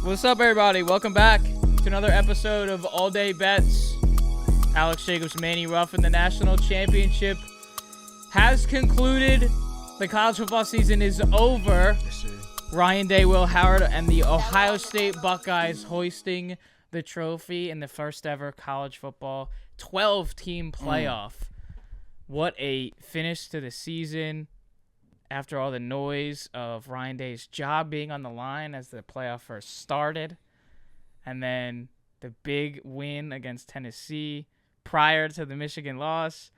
What's up, everybody? Welcome back to another episode of All Day Bets. Alex Jacobs, Manny, Ruffin. The national championship has concluded. The college football season is over. Yes, sir. Ryan Day, Will Howard, and the Ohio State Buckeyes hoisting the trophy in the first ever college football 12-team playoff. What a finish to the season. After all the noise of Ryan Day's job being on the line as the playoff first started, and then the big win against Tennessee prior to the Michigan loss,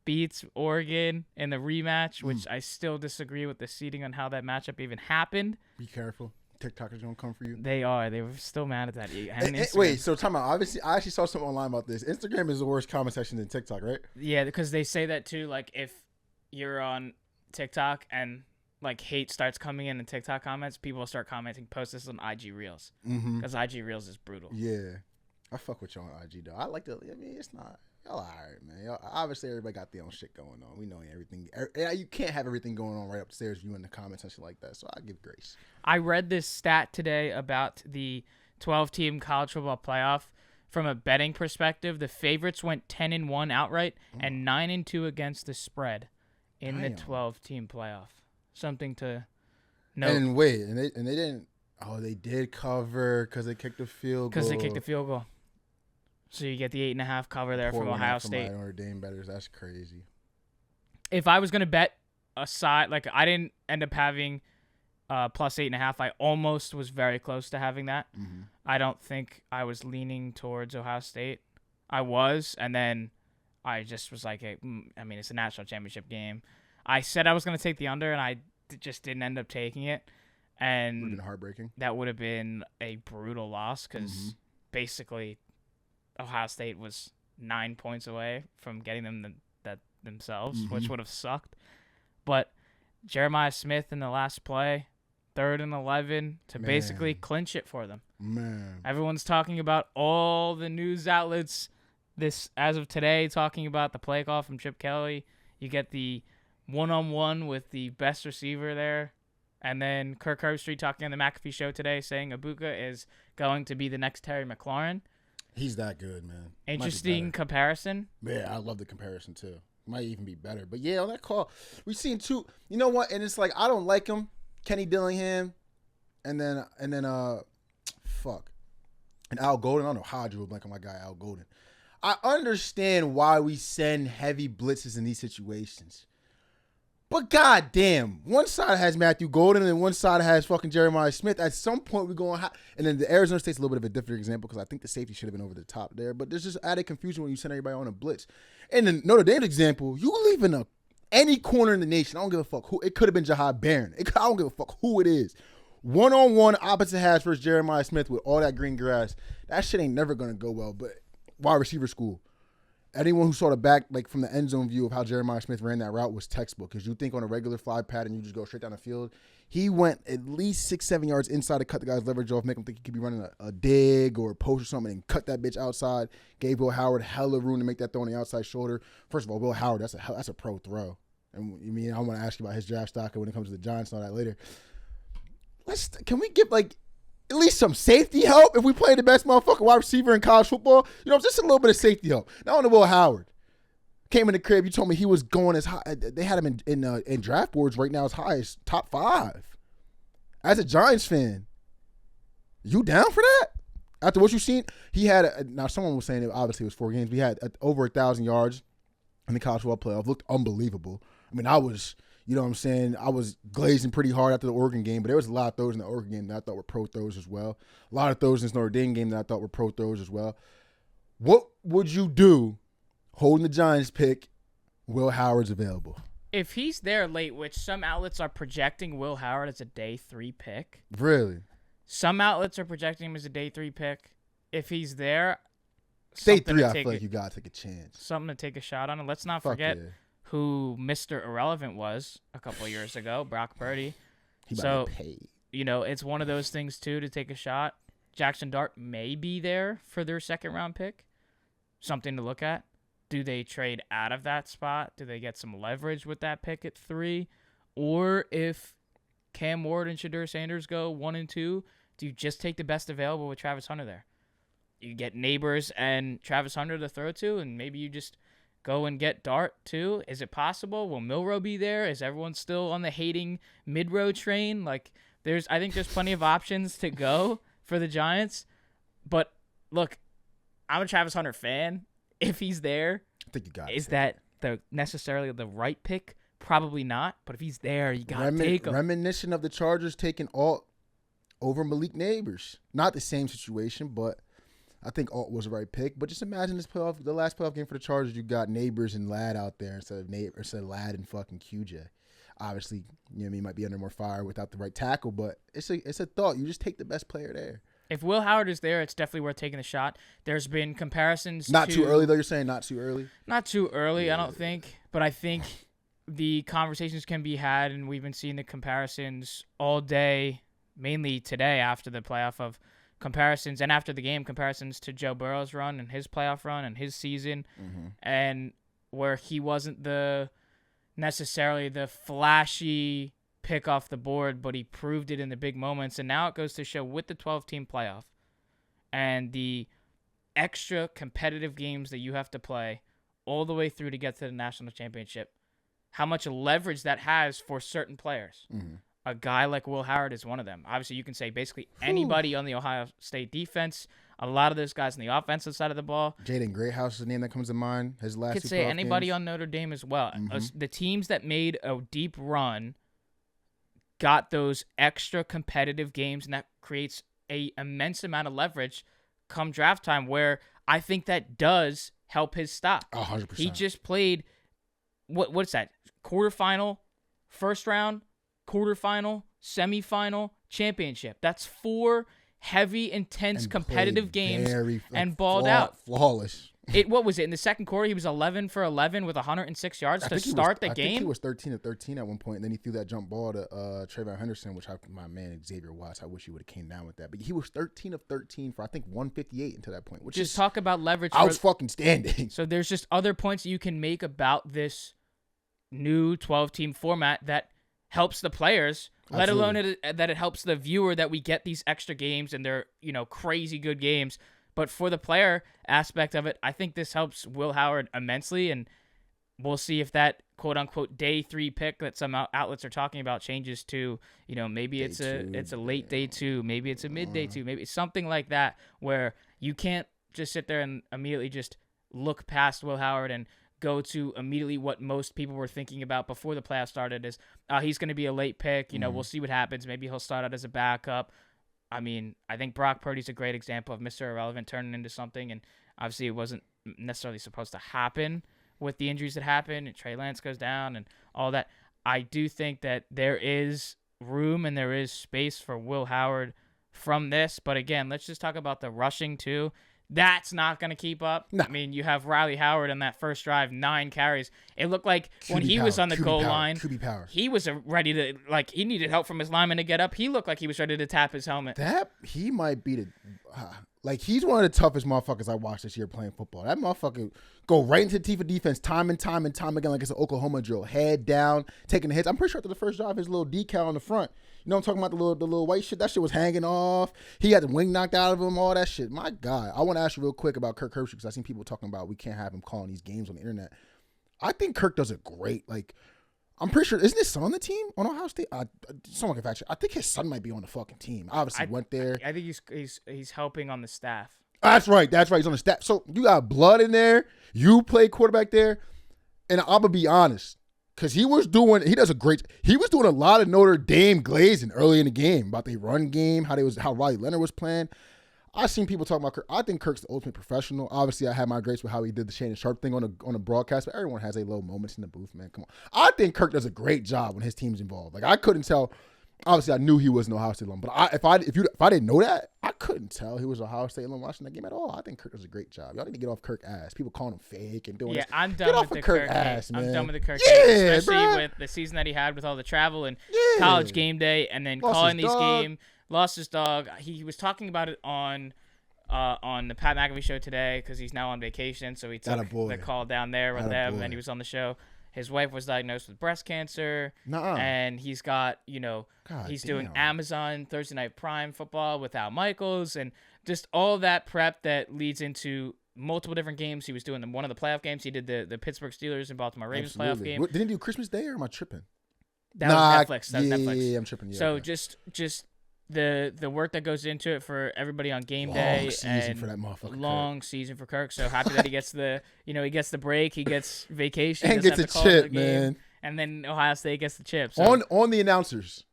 beats Oregon in the rematch, which I still disagree with the seeding on how that matchup even happened. Be careful. TikTokers going to come for you. They are. They were still mad at that. And wait, so time out. Obviously, I actually saw something online about this. Instagram is the worst comment section than TikTok, right? Yeah, because they say that too. Like, if you're on TikTok and like hate starts coming in TikTok comments, people will start commenting, post this on IG Reels, because IG Reels is brutal. Yeah, I fuck with y'all on IG though. I like to. I mean, it's not y'all alright, man. Y'all, obviously, everybody got their own shit going on. We know everything. You can't have everything going on right upstairs. You in the comments and shit like that. So I give grace. I read this stat today about the 12-team college football playoff. From a betting perspective, the favorites went 10-1 outright and 9-2 against the spread in the 12-team playoff. Something to note. And wait, and they didn't. Oh, they did cover because they kicked a field goal. Because they kicked the field goal. So you get the 8.5 cover there from Ohio State. Notre Dame bettors, that's crazy. If I was gonna bet a side, like I didn't end up having plus 8.5. I almost was very close to having that. I don't think I was leaning towards Ohio State. I was, and then I just was like, hey, I mean, it's a national championship game. I said I was going to take the under, and I just didn't end up taking it. And would have been heartbreaking. That would have been a brutal loss because basically Ohio State was 9 points away from getting them that themselves, which would have sucked. But Jeremiah Smith in the last play, 3rd and 11, to basically clinch it for them. Man, everyone's talking about all the news outlets this as of today, talking about the play call from Chip Kelly. You get the one-on-one with the best receiver there. And then Kirk Herbstreit talking on the McAfee show today saying Ibuka is going to be the next Terry McLaurin. He's that good, man. Interesting comparison. Yeah, I love the comparison too. Might even be better. But yeah, on that call, we've seen two. You know what? And it's like, I don't like him. Kenny Dillingham. And then And Al Golden. I don't know how I drew a blank on my guy, Al Golden. I understand why we send heavy blitzes in these situations. But goddamn, one side has Matthew Golden and one side has fucking Jeremiah Smith. At some point, we're going high. And then the Arizona State's a little bit of a different example because I think the safety should have been over the top there. But there's just added confusion when you send everybody on a blitz. And the Notre Dame example, you leave in any corner in the nation. I don't give a fuck who. It could have been Jahad Barron. I don't give a fuck who it is. One-on-one opposite hash versus Jeremiah Smith with all that green grass. That shit ain't never going to go well. But wide receiver school. Anyone who saw the back, like from the end zone view of how Jeremiah Smith ran that route was textbook. Because you think on a regular fly pattern, you just go straight down the field. He went at least 6-7 yards inside to cut the guy's leverage off, make him think he could be running a dig or a post or something, and cut that bitch outside. Gave Will Howard hella room to make that throw on the outside shoulder. First of all, Will Howard, that's a pro throw. And you mean I want to ask you about his draft stock when it comes to the Giants and all that later. Can we get at least some safety help if we play the best motherfucking wide receiver in college football? You know, just a little bit of safety help. Now on the Will Howard. Came in the crib, you told me he was going as high. They had him in draft boards right now as high as top 5. As a Giants fan, you down for that? After what you've seen, he had, now someone was saying it obviously was 4 games, but he had over 1,000 yards in the college football playoff. Looked unbelievable. I mean, I was glazing pretty hard after the Oregon game, but there was a lot of throws in the Oregon game that I thought were pro throws as well. A lot of throws in this Notre Dame game that I thought were pro throws as well. What would you do holding the Giants pick? Will Howard's available. If he's there late, which some outlets are projecting Will Howard as a day 3 pick. Really? Some outlets are projecting him as a day 3 pick. If he's there, day 3, I feel like you got to take a chance. Something to take a shot on. And let's not forget who Mr. Irrelevant was a couple of years ago, Brock Purdy. He might be paid. You know, it's one of those things, too, to take a shot. Jackson Dart may be there for their 2nd-round pick. Something to look at. Do they trade out of that spot? Do they get some leverage with that pick at 3? Or if Cam Ward and Shadur Sanders go 1 and 2, do you just take the best available with Travis Hunter there? You get Neighbors and Travis Hunter to throw to, and maybe you just go and get Dart too. Is it possible? Will Milroe be there? Is everyone still on the hating mid-row train? Like, I think there's plenty of options to go for the Giants. But look, I'm a Travis Hunter fan. If he's there, I think you got is that necessarily the right pick? Probably not. But if he's there, you got to take him. Reminiscent of the Chargers taking Alt over Malik Neighbors. Not the same situation, but I think Alt was the right pick. But just imagine the last playoff game for the Chargers, you got Neighbors and Ladd out there instead of Ladd and fucking QJ. Obviously, he might be under more fire without the right tackle, but it's a thought. You just take the best player there. If Will Howard is there, it's definitely worth taking the shot. There's been comparisons. Not too early, though. You're saying not too early? Not too early, I don't think. But I think the conversations can be had, and we've been seeing the comparisons all day, mainly today after the playoff of comparisons, and after the game, comparisons to Joe Burrow's run and his playoff run and his season, and where he wasn't necessarily the flashy pick off the board, but he proved it in the big moments. And now it goes to show with the 12-team playoff and the extra competitive games that you have to play all the way through to get to the national championship, how much leverage that has for certain players. A guy like Will Howard is one of them. Obviously, you can say basically anybody on the Ohio State defense. A lot of those guys on the offensive side of the ball. Jaden Greathouse is the name that comes to mind. His last. You could say anybody on Notre Dame as well. The teams that made a deep run got those extra competitive games, and that creates a immense amount of leverage come draft time, where I think that does help his stock. 100%. He just played, what's that, quarterfinal, first round, quarterfinal, semifinal, championship. That's 4 heavy, intense, competitive games and balled out. Flawless. What was it? In the second quarter, he was 11 for 11 with 106 yards to start the game. I think he was 13 of 13 at one point, and then he threw that jump ball to Trayvon Henderson, which my man Xavier Watts, I wish he would have came down with that. But he was 13 of 13 for, I think, 158 until that point. Which just talk about leverage. I was fucking standing. So there's just other points you can make about this new 12-team format that helps the players, let alone that it helps the viewer, that we get these extra games and they're, crazy good games. But for the player aspect of it, I think this helps Will Howard immensely, and we'll see if that quote-unquote day 3 pick that some outlets are talking about changes to, maybe it's a late day 2, maybe it's a mid day 2, maybe it's something like that, where you can't just sit there and immediately just look past Will Howard and go to immediately what most people were thinking about before the playoffs started is he's going to be a late pick. We'll see what happens. Maybe he'll start out as a backup. I mean, I think Brock Purdy's a great example of Mr. Irrelevant turning into something, and obviously it wasn't necessarily supposed to happen with the injuries that happened, and Trey Lance goes down and all that. I do think that there is room and there is space for Will Howard from this, but again, let's just talk about the rushing too. That's not going to keep up. No. I mean, you have Riley Howard on that first drive, 9 carries. It looked like when he was on the goal line, he was ready to, he needed help from his lineman to get up. He looked like he was ready to tap his helmet. He might be he's one of the toughest motherfuckers I watched this year playing football. That motherfucker go right into the teeth of defense time and time again like it's an Oklahoma drill. Head down, taking the hits. I'm pretty sure after the first drive, his little decal on the front, I'm talking about the little white shit? That shit was hanging off. He had the wing knocked out of him, all that shit. My God. I want to ask you real quick about Kirk Herbstreit, because I've seen people talking about we can't have him calling these games on the internet. I think Kirk does a great, I'm pretty sure, isn't his son on the team on Ohio State? Someone can fact check. I think his son might be on the fucking team. Obviously, went there. I think he's helping on the staff. That's right. He's on the staff. So you got blood in there. You play quarterback there. And I'm going to be honest, because he was doing a lot of Notre Dame glazing early in the game about the run game, how Riley Leonard was playing. I've seen people talking about Kirk. I think Kirk's the ultimate professional. Obviously, I had my grapes with how he did the Shannon Sharp thing on a broadcast, but everyone has their low moments in the booth, man. Come on. I think Kirk does a great job when his team's involved. I couldn't tell. Obviously, I knew he was an Ohio State alum, but if I didn't know that, I couldn't tell he was an Ohio State alum watching that game at all. I think Kirk does a great job. Y'all need to get off Kirk ass. People calling him fake and doing this. I'm done with the Kirk ass, man. I'm done with the Kirk ass, especially with the season that he had with all the travel and college game day, and then calling these games. Lost his dog. He was talking about it on the Pat McAfee show today because he's now on vacation, so he took the call down there with them, and he was on the show. his wife was diagnosed with breast cancer. Nuh-uh. And he's got, God he's damn. doing Amazon Thursday Night Prime football with Al Michaels and just all that prep that leads into multiple different games. He was doing one of the playoff games. He did the Pittsburgh Steelers and Baltimore Ravens playoff game. Didn't he do Christmas Day, or am I tripping? That was Netflix. That was Netflix. Yeah, I'm tripping. Yeah, so okay. just the work that goes into it for everybody on game Long day season and for that motherfucker. long season for Kirk. So happy that he gets he gets the break, he gets vacation, And doesn't gets have a to call it chip, game, man. and then Ohio State gets the chip. So. On the announcers,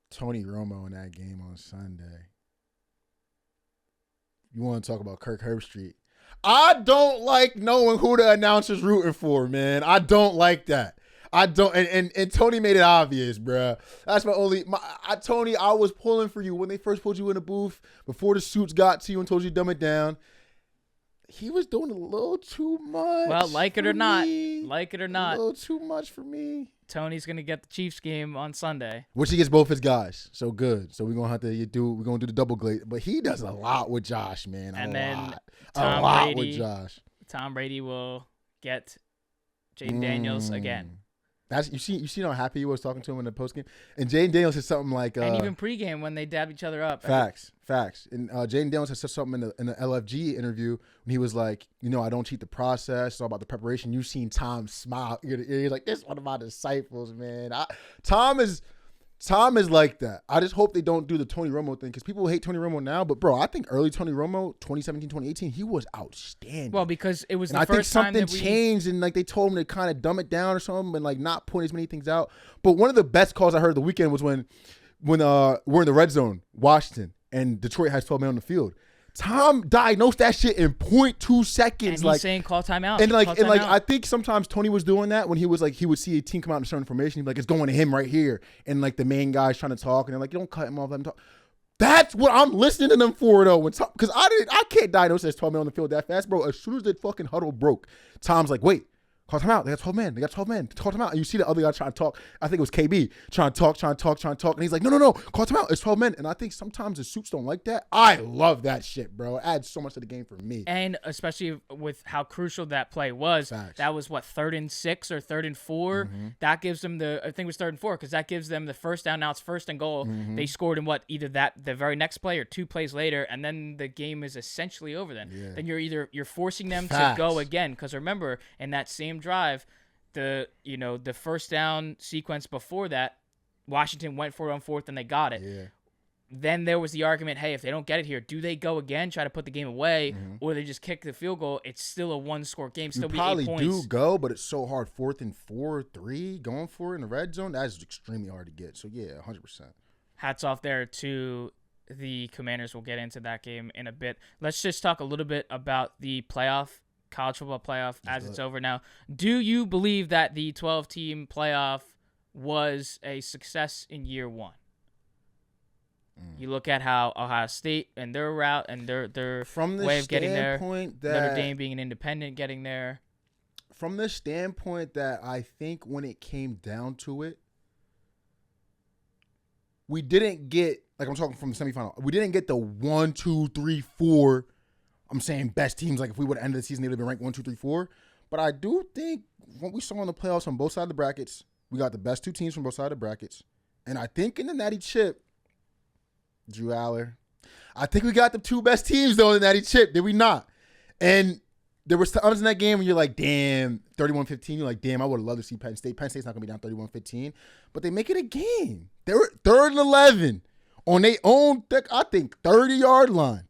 Tony Romo in that game on Sunday. You want to talk about Kirk Herbstreit? I don't like knowing who the announcer's rooting for, man. I don't like that. I don't, and Tony made it obvious, bruh. That's Tony, I was pulling for you when they first pulled you in the booth, before the suits got to you and told you to dumb it down. He was doing a little too much. Well, like it or not, a little too much for me. Tony's gonna get the Chiefs game on Sunday, which he gets both his guys. So good. So we're gonna do the double glade. But he does a lot with Josh, man. A lot with Josh. Tom Brady will get Jaden Daniels again. You see how happy he was talking to him in the postgame? And Jaden Daniels said something like and even pregame when they dab each other up. Facts. And Jaden Daniels had said something in the LFG interview when he was like, I don't cheat the process. It's all about the preparation. You've seen Tom smile. You're like, this is one of my disciples, man. Tom is like that. I just hope they don't do the Tony Romo thing, because people hate Tony Romo now. But, bro, I think early Tony Romo, 2017, 2018, he was outstanding. Well, because it was and the first time I think something changed, and like they told him to kind of dumb it down or something, and like not point as many things out. But one of the best calls I heard the weekend was when we're in the red zone, Washington, and Detroit has 12 men on the field. Tom diagnosed that shit in 0.2 seconds. And he's saying call timeout. And I think sometimes Tony was doing that when he was like, he would see a team come out and certain information. He'd be like, it's going to him right here. And like the main guy's trying to talk, and they're like, you don't cut him off, let him talk. That's what I'm listening to them for, though. Because I can't diagnose there's 12 men on the field that fast, bro. As soon as the fucking huddle broke, Tom's like, wait. Call time out. They got 12 men. Call time out. And you see the other guy trying to talk. I think it was KB trying to talk. And he's like, no. Call time out. It's 12 men. And I think sometimes the suits don't like that. I love that shit, bro. It adds so much to the game for me. And especially with how crucial that play was. Facts. That was, 3rd and 6 or 3rd and 4? Mm-hmm. That gives them I think it was 3rd and 4, because that gives them the first down. Now it's 1st and goal. Mm-hmm. They scored in either the very next play or 2 plays later, and then the game is essentially over then. Yeah. Then you're forcing them Facts. to go again, because remember, in that same drive, the first down sequence before that, Washington went for it on 4th and they got it. Yeah. Then there was the argument, hey, if they don't get it here, do they go again, try to put the game away, or they just kick the field goal? It's still a one-score game, still be 8 points. You probably do go, but it's so hard. 4th and 4, 3, going for it in the red zone, that is extremely hard to get. So, yeah, 100%. Hats off there to the Commanders. We'll get into that game in a bit. Let's just talk a little bit about the college football playoff as it's over now. Do you believe that the 12-team playoff was a success in year one? You look at how Ohio State and their route and their way of getting there, Notre Dame being an independent getting there. From the standpoint that I think when it came down to it, we didn't get, like I'm talking from the semifinal, we didn't get the 1, 2, 3, 4. I'm saying best teams. Like if we would have ended the season, they would have been ranked 1, 2, 3, 4. But I do think what we saw in the playoffs on both sides of the brackets, we got the best 2 teams from both sides of the brackets. And I think in the Natty chip, Drew Aller, I think we got the 2 best teams though in the Natty chip. Did we not? And there was times in that game when you're like, damn, 31-15. You're like, damn, I would have loved to see Penn State. Penn State's not going to be down 31-15. But they make it a game. They were 3rd and 11 on their own, I think, 30-yard line.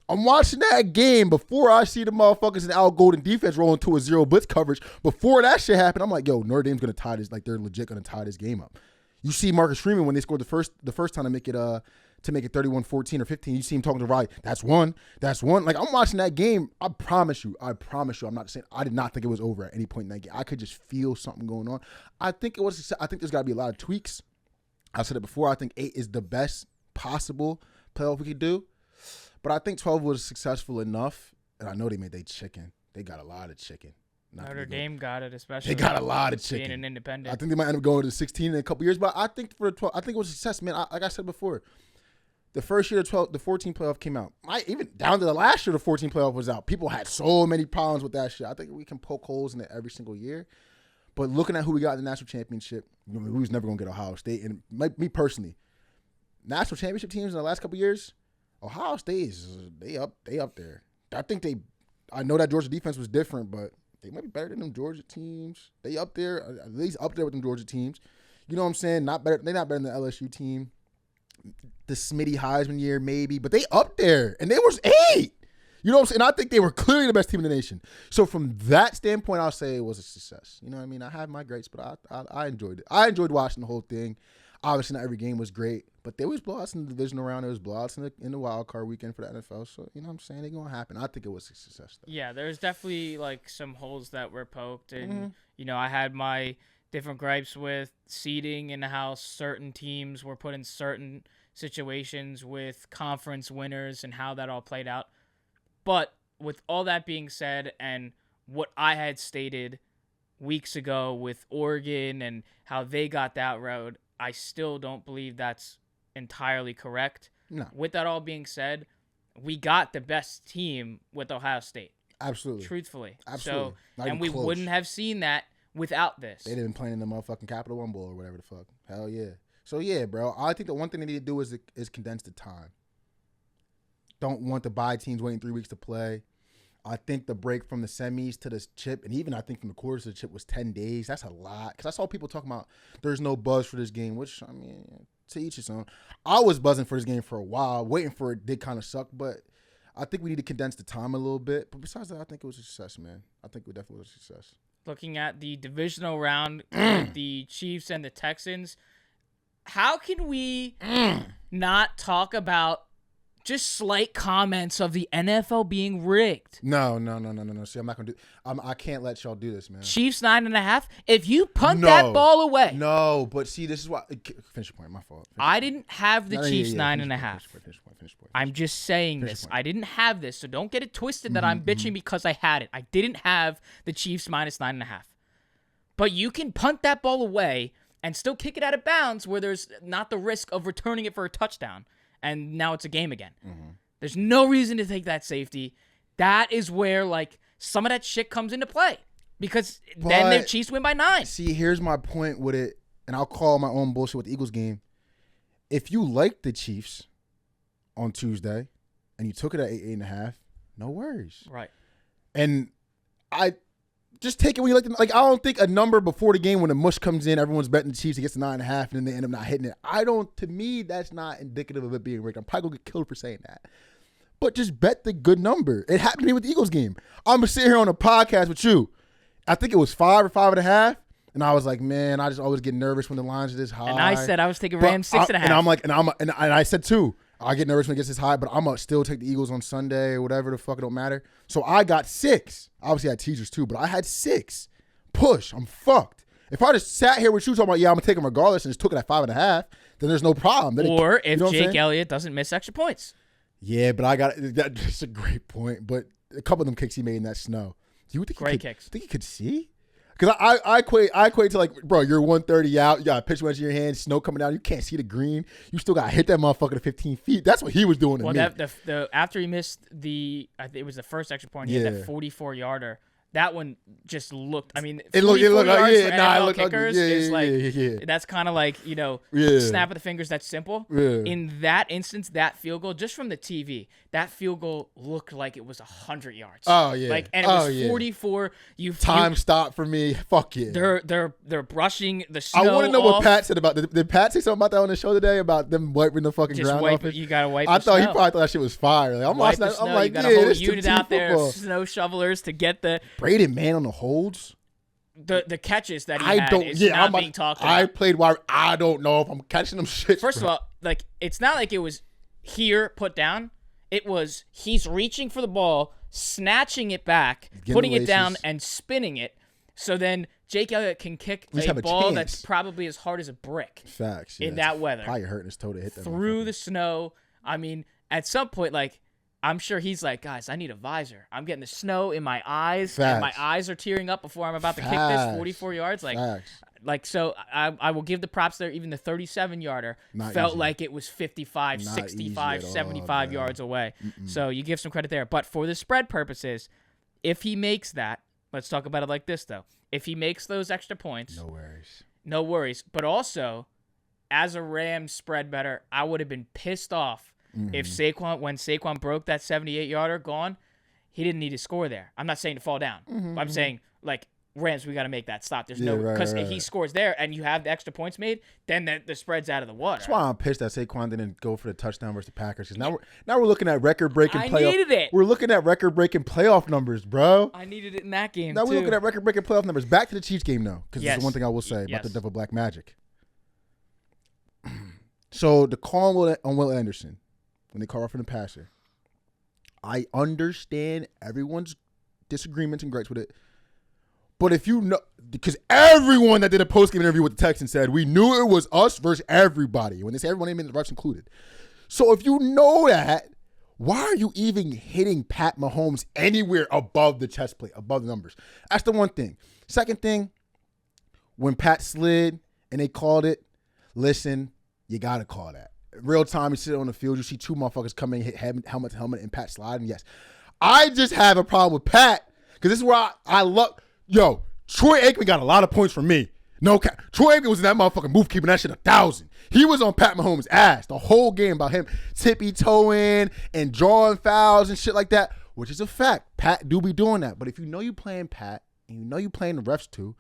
I'm watching that game before I see the motherfuckers in Al Golden defense rolling to a 0 blitz coverage. Before that shit happened, I'm like, yo, Notre Dame's going to tie this. Like, they're legit going to tie this game up. You see Marcus Freeman when they scored the first time to make it 31-14 or 15. You see him talking to Riley. That's one. Like, I'm watching that game. I promise you. I'm not saying I did not think it was over at any point in that game. I could just feel something going on. I think there's got to be a lot of tweaks. I said it before. I think 8 is the best possible playoff we could do. But I think 12 was successful enough, and I know they made their chicken. They got a lot of chicken. Notre Dame got it, especially. They got a lot of chicken. Being an independent. I think they might end up going to 16 in a couple years, but I think for the 12, I think it was a success, man. Like I said before, The first year the 14 playoff came out. Even down to the last year, the 14 playoff was out. People had so many problems with that shit. I think we can poke holes in it every single year. But looking at who we got in the national championship, we was never going to get Ohio State. And me personally, national championship teams in the last couple of years, Ohio State they up there. I know that Georgia defense was different, but they might be better than them Georgia teams. They up there, at least up there with them Georgia teams. You know what I'm saying? Not better. They're not better than the LSU team. The Smitty Heisman year, maybe, but they up there, and they was 8. You know what I'm saying? I think they were clearly the best team in the nation. So from that standpoint, I'll say it was a success. You know what I mean? I had my greats, but I enjoyed it. I enjoyed watching the whole thing. Obviously, not every game was great, but there was blowouts in the divisional round. There was blowouts in the wild card weekend for the NFL. So, you know what I'm saying? They're going to happen. I think it was a success, though. Yeah, there's definitely, like, some holes that were poked. And, you know, I had my different gripes with seeding and how certain teams were put in certain situations with conference winners and how that all played out. But with all that being said, and what I had stated weeks ago with Oregon and how they got that road, I still don't believe that's entirely correct. No. With that all being said, we got the best team with Ohio State. Absolutely. Truthfully. Absolutely. So, and we wouldn't have seen that without this. They'd have been playing in the motherfucking Capital One Bowl or whatever the fuck. Hell yeah. So, yeah, bro, I think the one thing they need to do is condense the time. Don't want the bye teams waiting 3 weeks to play. I think the break from the semis to the chip, and even I think from the quarters to the chip was 10 days. That's a lot. Because I saw people talking about there's no buzz for this game, which, I mean, to each his own. I was buzzing for this game for a while. Waiting for it did kind of suck, but I think we need to condense the time a little bit. But besides that, I think it was a success, man. I think it definitely was a success. Looking at the divisional round with the Chiefs and the Texans, how can we not talk about just slight comments of the NFL being rigged? No. See, I'm not gonna do. I can't let y'all do this, man. Chiefs 9.5. If you punt that ball away, no. But see, this is why. Finish your point. My fault. I didn't have the Chiefs 9.5. Finish point. I'm just saying this. I didn't have this, so don't get it twisted that I'm bitching because I had it. I didn't have the Chiefs minus 9.5. But you can punt that ball away and still kick it out of bounds where there's not the risk of returning it for a touchdown. And now it's a game again. There's no reason to take that safety. That is where, like, some of that shit comes into play. Because then the Chiefs win by 9. See, here's my point with it, and I'll call my own bullshit with the Eagles game. If you like the Chiefs on Tuesday and you took it at 8.5, no worries. Right. And I just take it when you like them. Like, I don't think a number before the game when the mush comes in, everyone's betting the Chiefs, it gets to 9.5, and then they end up not hitting it. To me, that's not indicative of it being rigged. I'm probably going to get killed for saying that. But just bet the good number. It happened to me with the Eagles game. I'm going to sit here on a podcast with you. I think it was 5 or 5.5. And I was like, man, I just always get nervous when the lines are this high. And I said I was taking Rams 6.5. And I'm like, and I said too, I get nervous when it gets this high, but I'm going to still take the Eagles on Sunday or whatever the fuck, it don't matter. So I got 6. Obviously I had teasers too, but I had 6. Push, I'm fucked. If I just sat here with you talking about, yeah, I'm going to take them regardless and just took it at 5.5, then there's no problem. Then or if Jake Elliott doesn't miss extra points. Yeah, but that's a great point. But a couple of them kicks he made in that snow. Do you think kicks. Think he could see? Because I equate to, like, bro, you're 130 out, you got a pitch wedge in your hand, snow coming down, you can't see the green, you still got to hit that motherfucker to 15 feet. That's what he was doing to me. After he missed I think it was the first extra point, he had that 44-yarder. That one just looked. I mean, it looked kickers is like that's kind of like, you know, snap of the fingers. That's simple. Yeah. In that instance, that field goal, just from the TV, that field goal looked like it was 100 yards. Oh yeah, like, and it was 44. Time stop for me. Fuck yeah. They're brushing the snow. I want to know off. what Pat said about. Did Pat say something about that on the show today about them wiping the fucking ground off it? You gotta wipe. I thought he probably thought that shit was fire. Like, I'm watching that. I'm like, you got a whole unit out there, snow shovelers to get the. Braden man on the holds. The catches that he had is not being talked about. I played wide. I don't know if I'm catching them shit. First of all, like, it's not like it was here put down. It was he's reaching for the ball, snatching it back, putting it down, and spinning it. So then Jake Elliott can kick a ball that's probably as hard as a brick. Facts. In that weather. Probably hurting his toe to hit that. Through the snow. I mean, at some point, like, I'm sure he's like, guys, I need a visor. I'm getting the snow in my eyes, and my eyes are tearing up before I'm about to kick this 44 yards. Like, Like, so I will give the props there. Even the 37-yarder felt like it was 55, Not 65, easy at all, 75 bro. yards away. So you give some credit there. But for the spread purposes, if he makes that, let's talk about it like this, though. If he makes those extra points, no worries. But also, as a Rams spread bettor, I would have been pissed off if when Saquon broke that 78-yarder gone, he didn't need to score there. I'm not saying to fall down. But I'm saying, like, Rams, we got to make that stop. There's because if he scores there and you have the extra points made, then the spread's out of the water. That's why I'm pissed that Saquon didn't go for the touchdown versus the Packers. Because now we're looking at record-breaking playoff. I needed it. We're looking at record-breaking playoff numbers, bro. I needed it in that game, Now too. we're looking at record-breaking playoff numbers. Back to the Chiefs game, though, because this is one thing I will say about the Devil Black Magic. So the call on Will Anderson, when they call Ruffin the passer, I understand everyone's disagreements and gripes with it. But if you know, because everyone that did a post-game interview with the Texans said, we knew it was us versus everybody. When they say everyone, they mean the refs included. So if you know that, why are you even hitting Pat Mahomes anywhere above the chest plate, above the numbers? That's the one thing. Second thing, when Pat slid and they called it, listen, you got to call that. Real time, you sit on the field, you see two motherfuckers come in, hit helmet to helmet, and Pat sliding. Yes. I just have a problem with Pat, because this is where I love. Yo, Troy Aikman got a lot of points from me. No cap. Troy Aikman was in that motherfucking booth keeping that shit 1,000. He was on Pat Mahomes' ass the whole game about him tippy-toeing and drawing fouls and shit like that, which is a fact. Pat do be doing that. But if you know you playing Pat and you know you playing the refs too,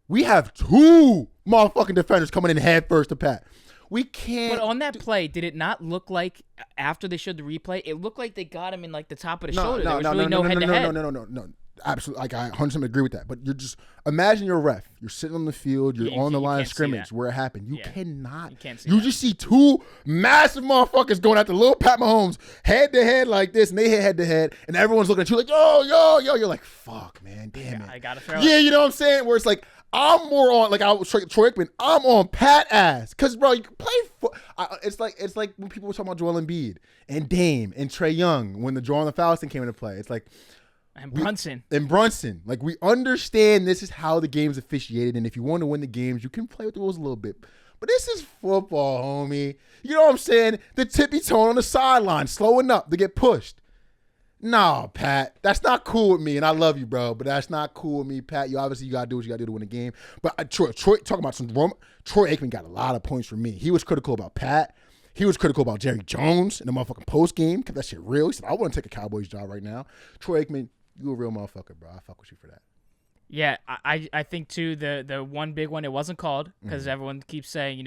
we have two motherfucking defenders coming in head first to Pat. We can't. But on that play, did it not look like after they showed the replay, it looked like they got him in like the top of the shoulder? There was really no head-to-head. No. Absolutely. Like, I 100% agree with that. But you're just, imagine you're a ref. You're sitting on the field. You're on the line of scrimmage where it happened. You cannot. You can't see that. Just see two massive motherfuckers going after little Pat Mahomes head-to-head like this, and they hit head-to-head, and everyone's looking at you like, yo. You're like, fuck, man. Damn it. I got to throw it. Yeah, you know what I'm saying? Where it's like, I'm more on, like I was Troy Aikman, I'm on Pat ass. Because, bro, you can play it's like when people were talking about Joel Embiid and Dame and Trae Young when the draw on the fouls thing came into play. It's like, And Brunson. Like, we understand this is how the game's officiated, and if you want to win the games, you can play with the rules a little bit. But this is football, homie. You know what I'm saying? The tippy tone on the sideline, slowing up to get pushed. No, Pat, that's not cool with me, and I love you, bro, but that's not cool with me, Pat. You got to do what you got to do to win the game. But Troy, talking about Troy Aikman got a lot of points from me. He was critical about Pat. He was critical about Jerry Jones in the motherfucking post game, because that shit real. He said, I wouldn't take a Cowboys job right now. Troy Aikman, you a real motherfucker, bro. I fuck with you for that. Yeah, I think, too, the one big one, it wasn't called, because everyone keeps saying,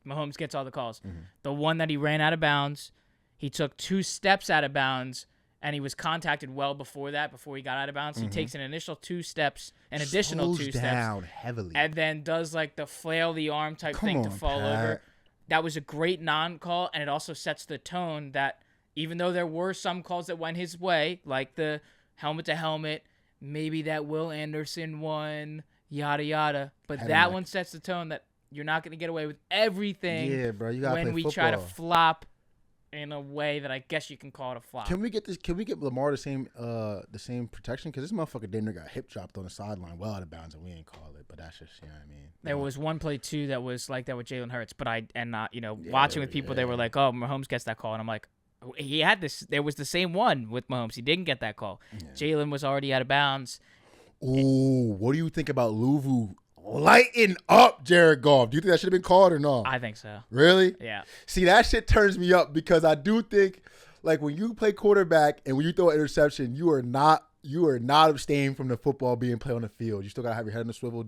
Mahomes gets all the calls. The one that he ran out of bounds, he took 2 steps out of bounds, and he was contacted well before that, before he got out of bounds. He takes an initial 2 steps, an additional 2 steps. Down heavily. And then does like the flail the arm type thing to fall over. That was a great non-call, and it also sets the tone that even though there were some calls that went his way, like the helmet to helmet, maybe that Will Anderson one, yada yada, but that one sets the tone that you're not going to get away with everything. Yeah, bro, you gotta when play we football. try to flop in a way that I guess you can call it a flop. Can we get Lamar the same protection? Because this motherfucker Denver got hip dropped on the sideline, well out of bounds, and we ain't call it. But that's just, you know what I mean. There was one play too that was like that with Jalen Hurts, but watching with people, they were like, "Oh, Mahomes gets that call," and I'm like, he had this. There was the same one with Mahomes. He didn't get that call. Yeah. Jalen was already out of bounds. Ooh, what do you think about Louvu lighting up Jared Goff? Do you think that should have been called or not? I think so. Really? Yeah. See, that shit turns me up, because I do think, like, when you play quarterback and when you throw an interception, you are not abstaining from the football being played on the field. You still gotta have your head on the swivel.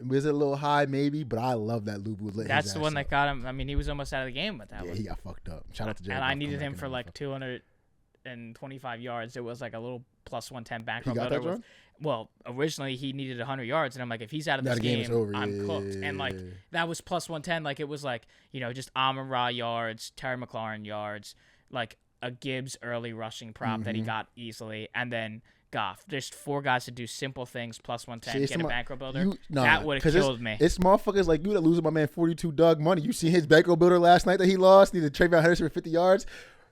Was it a little high? Maybe, but I love that Louvu lit. That's the one that got him. I mean, he was almost out of the game with that one. Yeah, he got fucked up. Shout out to Jared. And I needed him for like 225 yards. It was like a little plus 110 backroom builder. Well, originally he needed 100 yards, and I'm like, if he's out of this game, I'm cooked. And like that was plus 110. Like it was like, just Amon-Ra yards, Terry McLaurin yards, like a Gibbs early rushing prop that he got easily, and then Goff. Just 4 guys to do simple things, plus 110, get a bankroll builder. That would have killed me. It's motherfuckers like you that losing my man 42 Doug Money. You see his bankroll builder last night that he lost, needed Travion Henderson for 50 yards.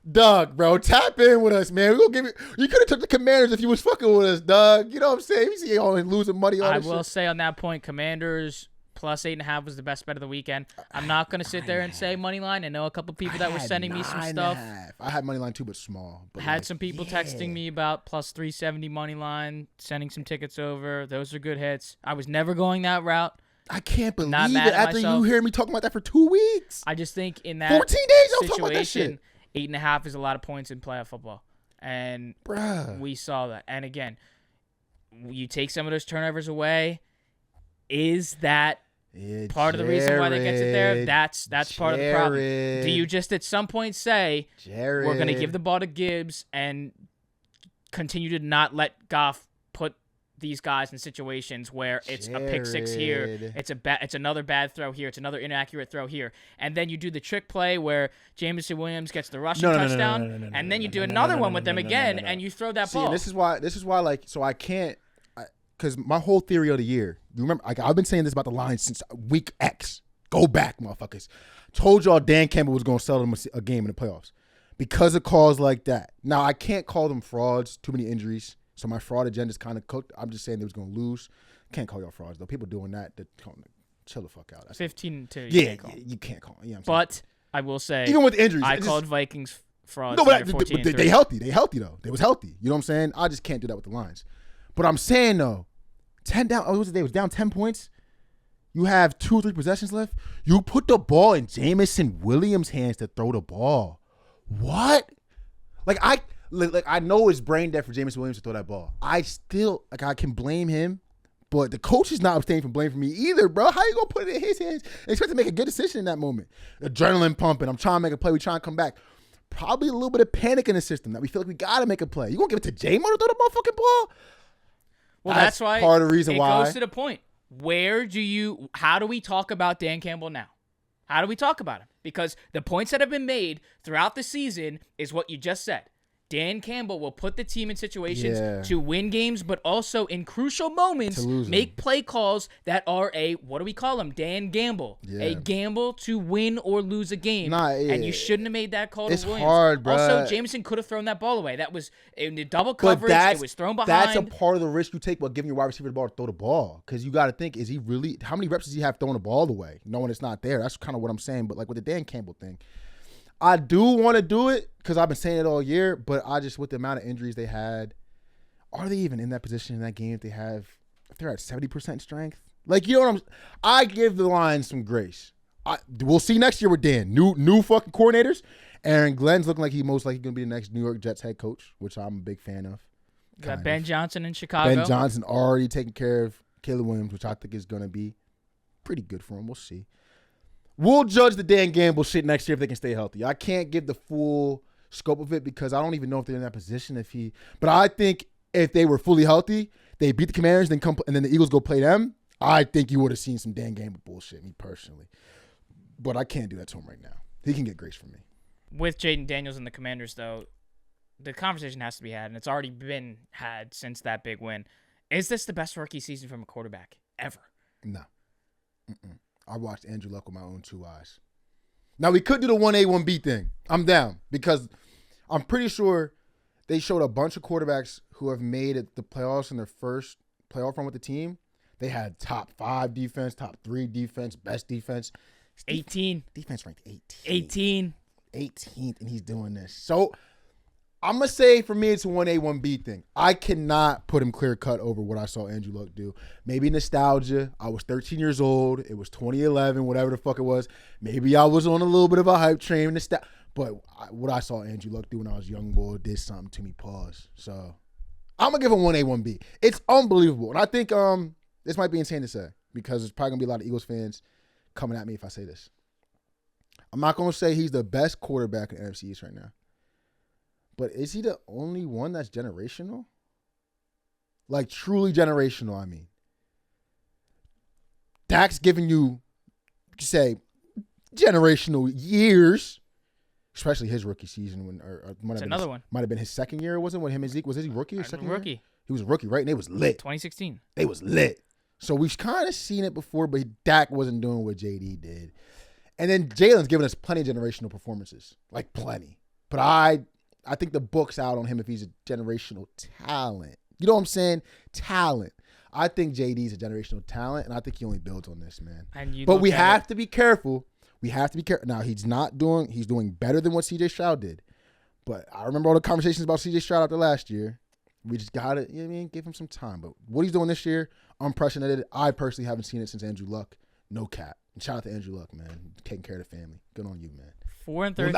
Doug, bro, tap in with us, man. We gonna give you. You could have took the Commanders if you was fucking with us, Doug. You know what I'm saying? We see y'all losing money on I this will shit. say on that point, Commanders plus 8.5 was the best bet of the weekend. I'm not gonna sit there and say money line. I know a couple people that were sending me some stuff. I had money line too, but small. But Had some people texting me about plus 370 money line, sending some tickets over. Those are good hits. I was never going that route. I can't believe Not it mad at after myself. you hear me talking about that for 2 weeks. I just think in that 14 days, I was talking about that situation, shit. 8.5 is a lot of points in playoff football. And Bruh. we saw that. And again, you take some of those turnovers away. Is that part of the reason why they gets it there? That's part of the problem. Do you just at some point say, we're going to give the ball to Gibbs and continue to not let Goff put these guys in situations where it's a pick six here, it's another bad throw here, it's another inaccurate throw here, and then you do the trick play where Jameson Williams gets the rushing touchdown, and then you do another one with them again, and you throw that ball. And this is why, like, so I can't, because my whole theory of the year, you remember, like, I've been saying this about the Lions since week X. Go back, motherfuckers. Told y'all Dan Campbell was going to sell them a game in the playoffs because of calls like that. Now, I can't call them frauds, too many injuries. So my fraud agenda's kind of cooked. I'm just saying they was going to lose. Can't call y'all frauds, though. People doing that, chill the fuck out. That's 15 to you can't call. Yeah, but I will say, even with injuries, I called Vikings frauds. No, but they healthy. They healthy, though. They was healthy. You know what I'm saying? I just can't do that with the Lions. But I'm saying, though, 10 down. Oh, they was down 10 points. You have 2 or 3 possessions left. You put the ball in Jameson Williams' hands to throw the ball. What? Like I know it's brain dead for Jameson Williams to throw that ball. I can blame him, but the coach is not abstaining from blame for me either, bro. How you gonna put it in his hands and expect to make a good decision in that moment? Adrenaline pumping. I'm trying to make a play. We trying to come back. Probably a little bit of panic in the system that we feel like we gotta make a play. You gonna give it to J-Mo to throw the motherfucking ball? Well, that's why part of the reason why it goes to the point. How do we talk about Dan Campbell now? How do we talk about him? Because the points that have been made throughout the season is what you just said. Dan Campbell will put the team in situations to win games, but also in crucial moments, make play calls that are what do we call them? Dan Gamble. Yeah. A gamble to win or lose a game. And you shouldn't have made that call to Williams. It's hard, bro. Also, Jameson could have thrown that ball away. That was in the double coverage. It was thrown behind. That's a part of the risk you take while giving your wide receiver the ball to throw the ball. Because you got to think, how many reps does he have throwing the ball away, knowing it's not there? That's kind of what I'm saying. But like with the Dan Campbell thing, I do want to do it because I've been saying it all year, but with the amount of injuries they had, are they even in that position in that game if they're at 70% strength? Like, you know what I give the Lions some grace. We'll see next year with Dan. New fucking coordinators. Aaron Glenn's looking like he's most likely going to be the next New York Jets head coach, which I'm a big fan of. Got Ben Johnson in Chicago. Ben Johnson already taking care of Caleb Williams, which I think is going to be pretty good for him. We'll see. We'll judge the Dan Gamble shit next year if they can stay healthy. I can't give the full scope of it because I don't even know if they're in that position. But I think if they were fully healthy, they beat the Commanders, and then the Eagles go play them. I think you would have seen some Dan Gamble bullshit, me personally. But I can't do that to him right now. He can get grace from me. With Jaden Daniels and the Commanders, though, the conversation has to be had, and it's already been had since that big win. Is this the best rookie season from a quarterback ever? No. I watched Andrew Luck with my own 2 eyes. Now, we could do the 1A, 1B thing. I'm down because I'm pretty sure they showed a bunch of quarterbacks who have made it the playoffs in their first playoff run with the team. They had top 5 defense, top 3 defense, best defense. 18. Defense ranked 18. 18th, and he's doing this. So I'm going to say for me it's a 1A, 1B thing. I cannot put him clear cut over what I saw Andrew Luck do. Maybe nostalgia. I was 13 years old. It was 2011, whatever the fuck it was. Maybe I was on a little bit of a hype train. But what I saw Andrew Luck do when I was young boy did something to me. Pause. So I'm going to give him 1A, 1B. It's unbelievable. And I think this might be insane to say because there's probably going to be a lot of Eagles fans coming at me if I say this. I'm not going to say he's the best quarterback in NFC East right now. But is he the only one that's generational? Like, truly generational, I mean. Dak's giving you, say, generational years, especially his rookie season. Another one. Might have been his second year, wasn't it? When him and Zeke, was he rookie or second rookie. Year? He was a rookie, right? And it was lit. 2016. They was lit. So we've kind of seen it before, but Dak wasn't doing what JD did. And then Jalen's giving us plenty of generational performances. Like, plenty. But I think the book's out on him if he's a generational talent. You know what I'm saying? Talent. I think JD's a generational talent, and I think he only builds on this, man. But we have to be careful. We have to be careful. Now, he's doing better than what CJ Stroud did. But I remember all the conversations about CJ Stroud after last year. We just got to, give him some time. But what he's doing this year, unprecedented. I personally haven't seen it since Andrew Luck. No cap. And shout out to Andrew Luck, man. Taking care of the family. Good on you, man. 4-13.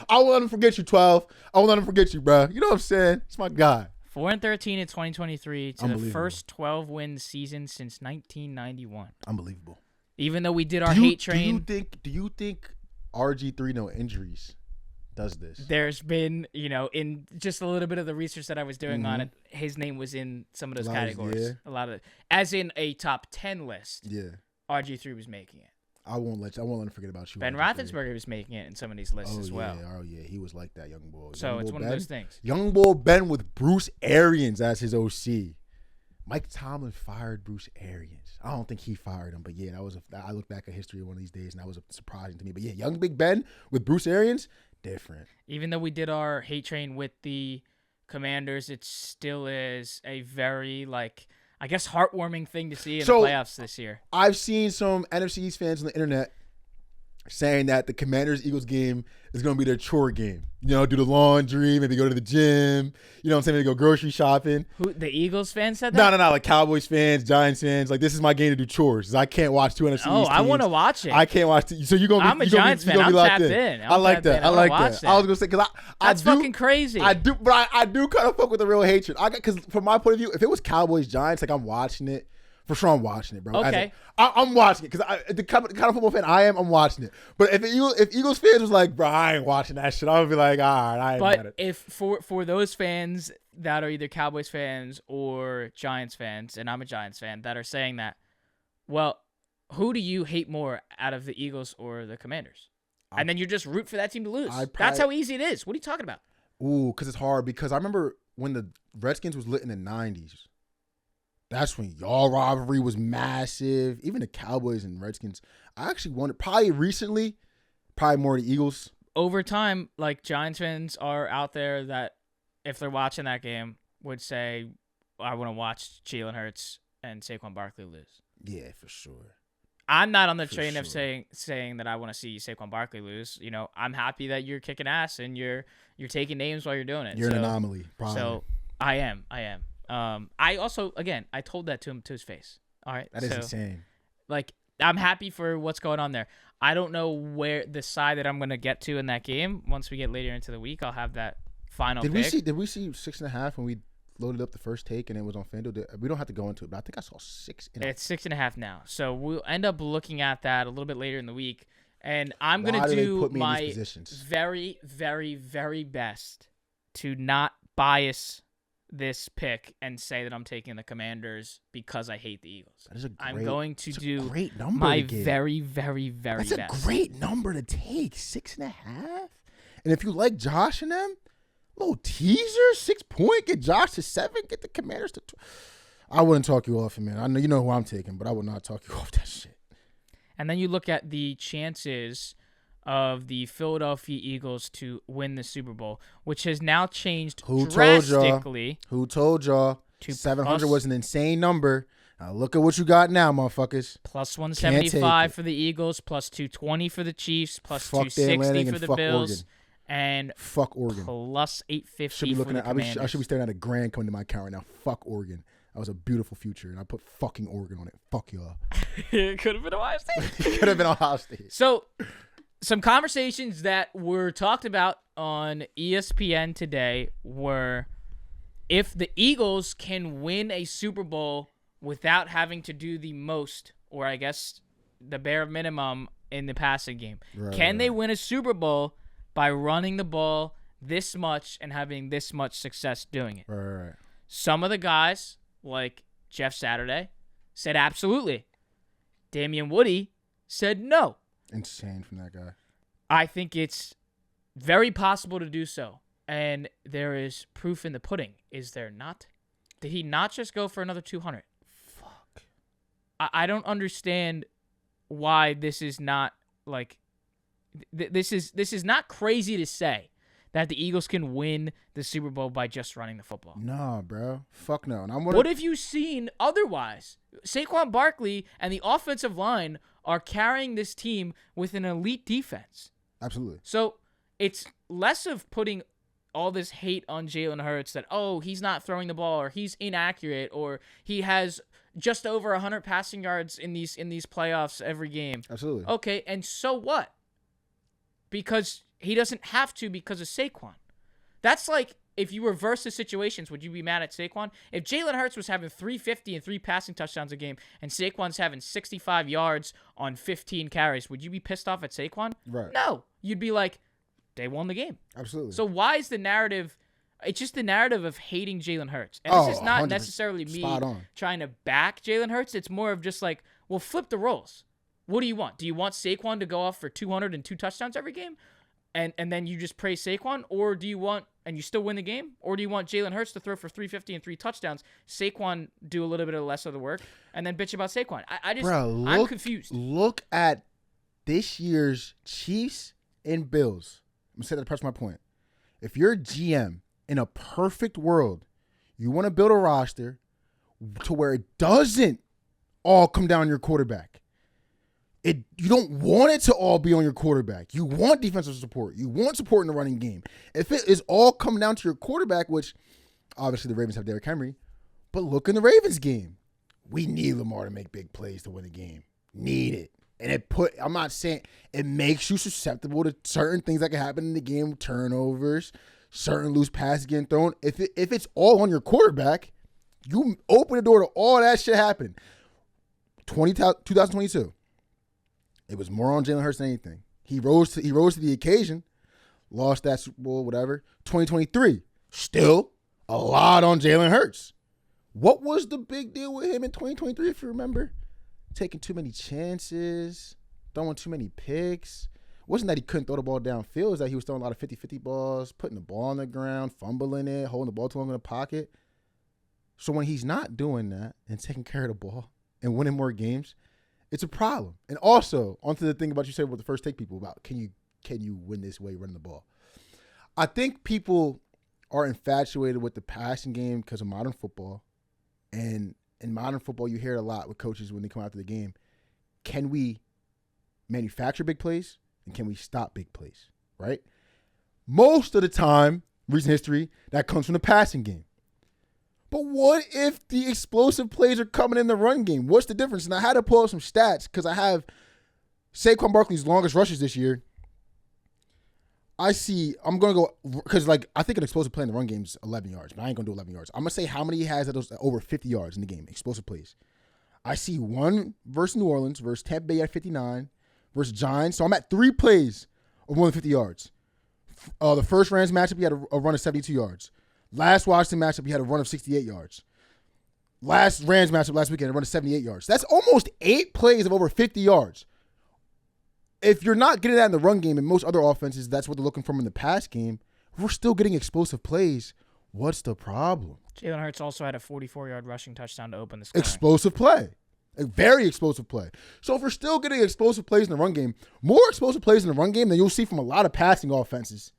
I won't let him forget you, 12. I won't let him forget you, bro. You know what I'm saying? It's my guy. 4-13 in 2023 to the first 12-win season since 1991. Unbelievable. Even though we did our hate train. Do you think RG3 no injuries does this? There's been, in just a little bit of the research that I was doing on it, his name was in some of those categories. A lot of it. As in a top 10 list. Yeah. RG3 was making it. I won't let him forget about you. Ben Roethlisberger was making it in some of these lists as well. Yeah, he was like that, young boy. So it's one of those things. Young boy Ben with Bruce Arians as his OC. Mike Tomlin fired Bruce Arians. I don't think he fired him, but yeah, I look back at history one of these days, and that was surprising to me. But yeah, young Big Ben with Bruce Arians, different. Even though we did our hate train with the Commanders, it still is a very I guess heartwarming thing to see in the playoffs this year. I've seen some NFC East fans on the internet saying that the Commanders-Eagles game is going to be their chore game. Do the laundry, maybe go to the gym. You know what I'm saying? Maybe go grocery shopping. Who, the Eagles fans said that? No. Like Cowboys fans, Giants fans. Like, this is my game to do chores. I can't watch two NFC East teams. I want to watch it. I can't watch so you're going to be I'm a Giants fan. I'm tapped in. I like that. I like that. I was going to say, because that's fucking crazy. I do, but I do kind of fuck with the real hatred. Because from my point of view, if it was Cowboys, Giants, I'm watching it. For sure, I'm watching it, bro. Okay. I'm watching it because the kind of football fan I am, I'm watching it. But if Eagles fans was like, bro, I ain't watching that shit, I would be like, all right, I ain't mad at it. But if for those fans that are either Cowboys fans or Giants fans, and I'm a Giants fan, that are saying that, well, who do you hate more out of the Eagles or the Commanders? And then you just root for that team to lose. That's how easy it is. What are you talking about? Ooh, because it's hard. Because I remember when the Redskins was lit in the 90s. That's when y'all rivalry was massive. Even the Cowboys and Redskins. I actually wondered, probably recently, more the Eagles. Over time, Giants fans are out there that, if they're watching that game, would say, I want to watch Jalen Hurts and Saquon Barkley lose. Yeah, for sure. I'm not on the train of saying that I want to see Saquon Barkley lose. I'm happy that you're kicking ass and you're taking names while you're doing it. You're an anomaly, probably. So I am. I also, again, I told that to him to his face. All right. That is insane. I'm happy for what's going on there. I don't know where the side that I'm going to get to in that game. Once we get later into the week, I'll have that final pick. Did we see 6.5 when we loaded up the first take and it was on FanDuel? We don't have to go into it, but I think I saw 6. It's 6.5 now. So we'll end up looking at that a little bit later in the week. And I'm going to do my very, very, very best to not bias this pick and say that I'm taking the Commanders because I hate the Eagles. I'm going to do my very, very, very best. That's a great number to take, 6.5. And if you like Josh and them, little teaser, 6 point, get Josh to 7, get the Commanders to 12. I wouldn't talk you off it, man. I know you know who I'm taking, but I would not talk you off that shit. And then you look at the chances of the Philadelphia Eagles to win the Super Bowl, which has now changed drastically. Who told y'all? 700 was an insane number. Now look at what you got now, motherfuckers. Plus 175 for the Eagles, plus 220 for the Chiefs, plus 260 for the Bills, Oregon. And fuck Oregon. Plus 850 for the Commanders. I should be staring at a grand coming to my account right now. Fuck Oregon. That was a beautiful future, and I put fucking Oregon on it. Fuck y'all. It could have been Ohio State. It could have been Ohio State. So, some conversations that were talked about on ESPN today were if the Eagles can win a Super Bowl without having to do the most, or I guess the bare minimum in the passing game. Can they win a Super Bowl by running the ball this much and having this much success doing it? Right. Some of the guys, like Jeff Saturday, said absolutely. Damian Woody said no. Insane from that guy. I think it's very possible to do so. And there is proof in the pudding, is there not? Did he not just go for another 200? Fuck. I don't understand why this is not like this is not crazy to say that the Eagles can win the Super Bowl by just running the football. Nah, bro. Fuck no. And What have you seen otherwise? Saquon Barkley and the offensive line are carrying this team with an elite defense. Absolutely. So it's less of putting all this hate on Jalen Hurts that, oh, he's not throwing the ball or he's inaccurate or he has just over 100 passing yards in these playoffs every game. Absolutely. Okay, and so what? Because he doesn't have to because of Saquon. That's like if you reverse the situations, would you be mad at Saquon? If Jalen Hurts was having 350 and 3 passing touchdowns a game and Saquon's having 65 yards on 15 carries, would you be pissed off at Saquon? Right. No. You'd be like, they won the game. Absolutely. So why is the narrative? It's just the narrative of hating Jalen Hurts. And this is not necessarily me trying to back Jalen Hurts. It's more of just like, well, flip the roles. What do you want? Do you want Saquon to go off for 202 touchdowns every game? And then you just praise Saquon? Or do you want, and you still win the game? Or do you want Jalen Hurts to throw for 350 and 3 touchdowns, Saquon do a little bit of less of the work, and then bitch about Saquon? I'm confused. Look at this year's Chiefs and Bills. I'm going to say that to press my point. If you're a GM in a perfect world, you want to build a roster to where it doesn't all come down your quarterback. You don't want it to all be on your quarterback. You want defensive support. You want support in the running game. If it is all coming down to your quarterback, which obviously the Ravens have Derrick Henry, but look in the Ravens game. We need Lamar to make big plays to win the game. Need it. And I'm not saying it makes you susceptible to certain things that can happen in the game, turnovers, certain loose passes getting thrown. If it's all on your quarterback, you open the door to all that shit happening. 2022, it was more on Jalen Hurts than anything. He rose to the occasion, lost that Super Bowl, whatever. 2023, still a lot on Jalen Hurts. What was the big deal with him in 2023, if you remember? Taking too many chances, throwing too many picks. It wasn't that he couldn't throw the ball downfield. It was that he was throwing a lot of 50-50 balls, putting the ball on the ground, fumbling it, holding the ball too long in the pocket. So when he's not doing that and taking care of the ball and winning more games, it's a problem. And also, onto the thing about you said with the first take people about can you win this way running the ball? I think people are infatuated with the passing game because of modern football. And in modern football, you hear it a lot with coaches when they come after the game. Can we manufacture big plays and can we stop big plays, right? Most of the time, recent history, that comes from the passing game. But what if the explosive plays are coming in the run game? What's the difference? And I had to pull up some stats because I have Saquon Barkley's longest rushes this year. I'm going to go, because I think an explosive play in the run game is 11 yards, but I ain't going to do 11 yards. I'm going to say how many he has at those over 50 yards in the game, explosive plays. I see one versus New Orleans, versus Tampa Bay at 59, versus Giants. So I'm at 3 plays of more than 50 yards. The first Rams matchup, he had a run of 72 yards. Last Washington matchup, he had a run of 68 yards. Last Rams matchup last weekend, a run of 78 yards. That's almost 8 plays of over 50 yards. If you're not getting that in the run game and most other offenses, that's what they're looking for in the pass game, we're still getting explosive plays. What's the problem? Jalen Hurts also had a 44-yard rushing touchdown to open the scoring. Explosive play. A very explosive play. So if we're still getting explosive plays in the run game, more explosive plays in the run game than you'll see from a lot of passing offenses,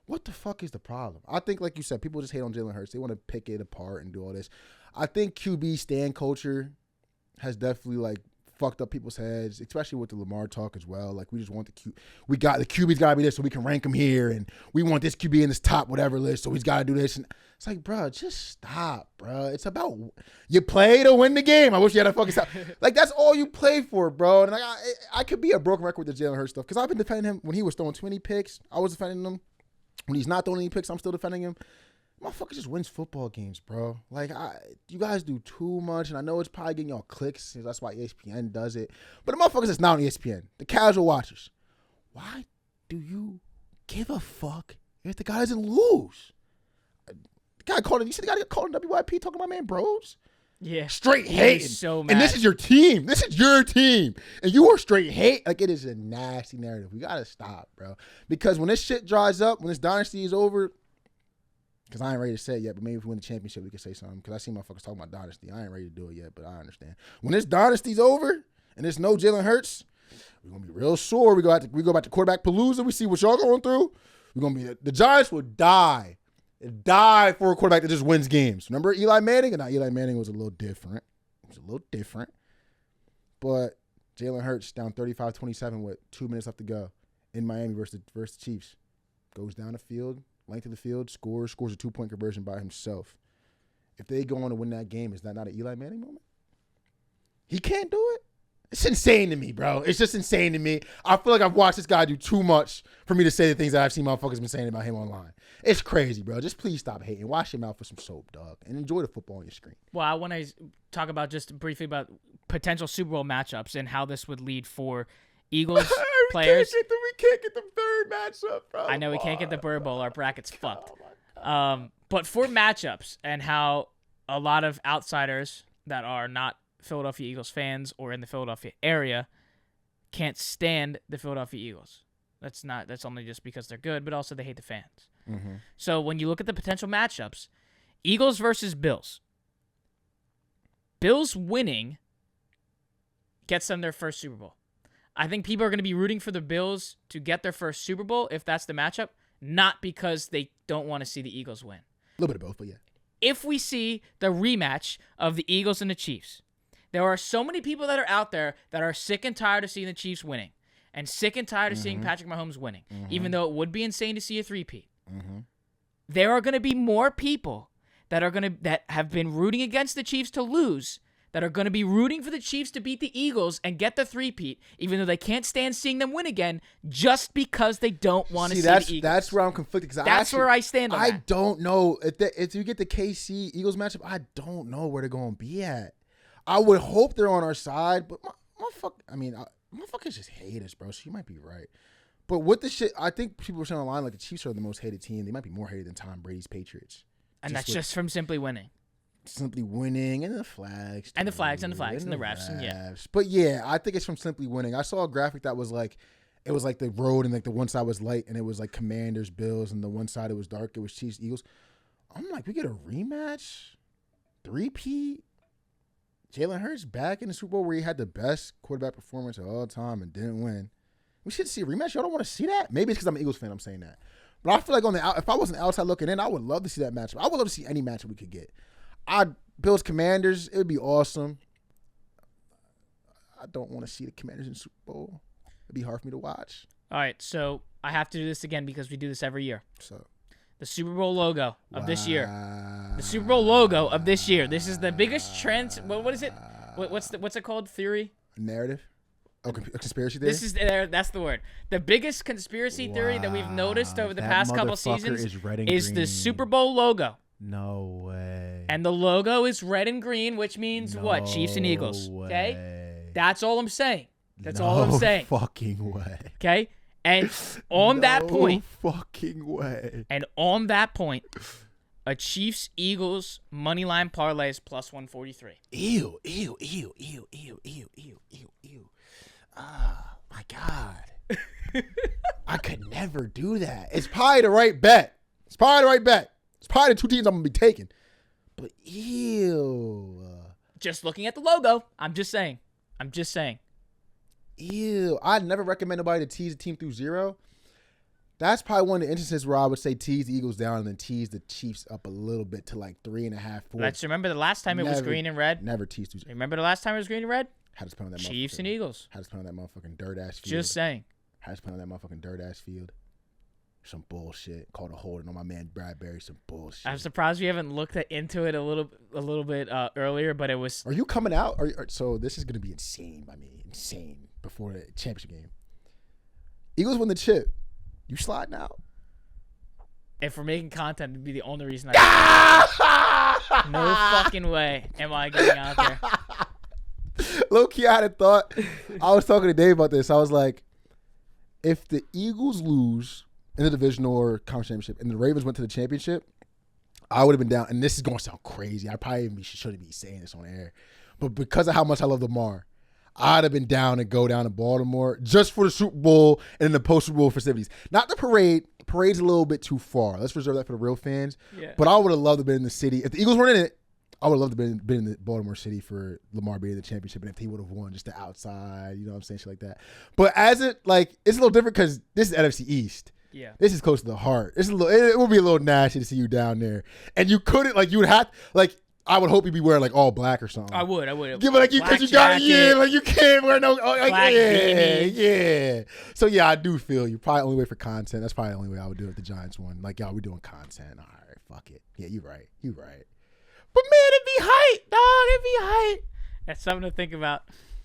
what the fuck is the problem? I think, like you said, people just hate on Jalen Hurts. They want to pick it apart and do all this. I think QB stand culture has definitely, fucked up people's heads, especially with the Lamar talk as well. We just want the QB's got to be this so we can rank him here, and we want this QB in this top whatever list, so he's got to do this. And it's like, bro, just stop, bro. It's about you play to win the game. I wish you had a fucking stop. That's all you play for, bro. And I could be a broken record with the Jalen Hurts stuff because I've been defending him when he was throwing 20 picks. I was defending him. When he's not throwing any picks, I'm still defending him. Motherfucker just wins football games, bro. You guys do too much, and I know it's probably getting y'all clicks. That's why ESPN does it. But the motherfuckers that's not on ESPN, the casual watchers, why do you give a fuck if the guy doesn't lose? The guy called it. You see the guy called him WYP talking about my man bros? Yeah. Straight hate. So mad. And this is your team. This is your team. And you are straight hate. It is a nasty narrative. We got to stop, bro. Because when this shit dries up, when this dynasty is over, because I ain't ready to say it yet, but maybe if we win the championship, we can say something. Because I see motherfuckers talking about dynasty. I ain't ready to do it yet, but I understand. When this dynasty's over and there's no Jalen Hurts, we're going to be real sore. We go back to quarterback palooza. We see what y'all going through. We're gonna be the Giants will die for a quarterback that just wins games. Remember Eli Manning? And not Eli Manning was a little different. But Jalen Hurts down 35-27 with 2 minutes left to go in Miami versus the Chiefs. Goes down the field, length of the field, scores a 2-point conversion by himself. If they go on to win that game, is that not an Eli Manning moment? He can't do it. It's insane to me, bro. It's just insane to me. I feel like I've watched this guy do too much for me to say the things that I've seen motherfuckers been saying about him online. It's crazy, bro. Just please stop hating. Wash your mouth with some soap, dog, and enjoy the football on your screen. Well, I want to talk about just briefly about potential Super Bowl matchups and how this would lead for Eagles players. We can't get the third matchup, bro. I know we can't get the Bird Bowl. Our bracket's fucked. But for matchups and how a lot of outsiders that are not Philadelphia Eagles fans or in the Philadelphia area can't stand the Philadelphia Eagles. That's only just because they're good, but also they hate the fans. Mm-hmm. So when you look at the potential matchups, Eagles versus Bills. Bills winning gets them their first Super Bowl. I think people are going to be rooting for the Bills to get their first Super Bowl if that's the matchup, not because they don't want to see the Eagles win. A little bit of both, but yeah. If we see the rematch of the Eagles and the Chiefs, there are so many people that are out there that are sick and tired of seeing the Chiefs winning and sick and tired of seeing Patrick Mahomes winning, even though it would be insane to see a three-peat. There are going to be more people that have been rooting against the Chiefs to lose that are going to be rooting for the Chiefs to beat the Eagles and get the three-peat, even though they can't stand seeing them win again, just because they don't want to see the Eagles. That's where I'm conflicted. That's where I stand on that. I don't know. If you get the KC Eagles matchup, I don't know where they're going to be at. I would hope they're on our side, but motherfuckers just hate us, bro. So you might be right. But with the shit, I think people are saying online like the Chiefs are the most hated team. They might be more hated than Tom Brady's Patriots. And that's just from simply winning. Simply winning and the flags. And the flags and the refs. And yeah. But yeah, I think it's from simply winning. I saw a graphic that was like, it was like the road and like the one side was light and it was like Commanders, Bills, and the one side it was dark. It was Chiefs, Eagles. I'm like, we get a rematch? 3-peat? Jalen Hurts back in the Super Bowl where he had the best quarterback performance of all time and didn't win. We should see a rematch. Y'all don't want to see that? Maybe it's because I'm an Eagles fan I'm saying that. But I feel like if I wasn't outside looking in, I would love to see that matchup. I would love to see any matchup we could get. Bills Commanders, it would be awesome. I don't want to see the Commanders in the Super Bowl. It'd be hard for me to watch. All right, so I have to do this again because we do this every year. So the Super Bowl logo of this year. The Super Bowl logo of this year. This is the biggest trend. What is it? What's it called? Theory? Narrative? Oh, a conspiracy theory? That's the word. The biggest conspiracy theory that we've noticed over the past couple seasons is the Super Bowl logo. No way. And the logo is red and green, which means what? Chiefs and Eagles. Okay? That's all I'm saying. That's all I'm saying. Fucking way. Okay? And on that point. Fucking way. And on that point, a Chiefs-Eagles moneyline parlay is plus 143. Ew. Oh, my God. I could never do that. It's probably the right bet. It's probably the two teams I'm going to be taking. But ew. Just looking at the logo. I'm just saying. Ew. I'd never recommend nobody to tease a team through zero. That's probably one of the instances where I would say tease the Eagles down and then tease the Chiefs up a little bit to like 3.5, 4. Let's remember the last time it was green and red. Never tease through zero. Remember the last time it was green and red? Had to play on that Chiefs and Eagles. Had to play on that motherfucking dirt-ass field. Just saying. Had to play on that motherfucking dirt-ass field. Some bullshit. Called a holding on my man Bradbury. Some bullshit. I'm surprised we haven't looked into it a little bit earlier, but it was. Are you coming out? So this is gonna be insane by me. Insane before the championship game. Eagles win the chip. You sliding out? If we're making content, it'd be the only reason I. No fucking way am I getting out there. Low key, I had a thought. I was talking to Dave about this. I was like, if the Eagles lose in the divisional or conference championship and the Ravens went to the championship, I would have been down. And this is going to sound crazy. I probably shouldn't be saying this on air. But because of how much I love Lamar, I'd have been down to go down to Baltimore just for the Super Bowl and the post-Super Bowl festivities. Not the parade. Parade's a little bit too far. Let's reserve that for the real fans. Yeah. But I would have loved to have been in the city. If the Eagles weren't in it, I would have loved to have been in the Baltimore City for Lamar being in the championship, and if he would have won just the outside, you know what I'm saying, shit like that. But as it's a little different because this is NFC East. Yeah. This is close to the heart. It would be a little nasty to see you down there. And you couldn't, like, you would have, like, I would hope you'd be wearing, like, all black or something. I would. Yeah, but, like, because you got it, yeah, like, you can't wear no, like, black beanie. Yeah. So, yeah, I do feel you. Probably only way for content. That's probably the only way I would do it with the Giants one. Like, y'all, we doing content. All right, fuck it. Yeah, you're right. But, man, it'd be hype, dog. It'd be hype. That's something to think about.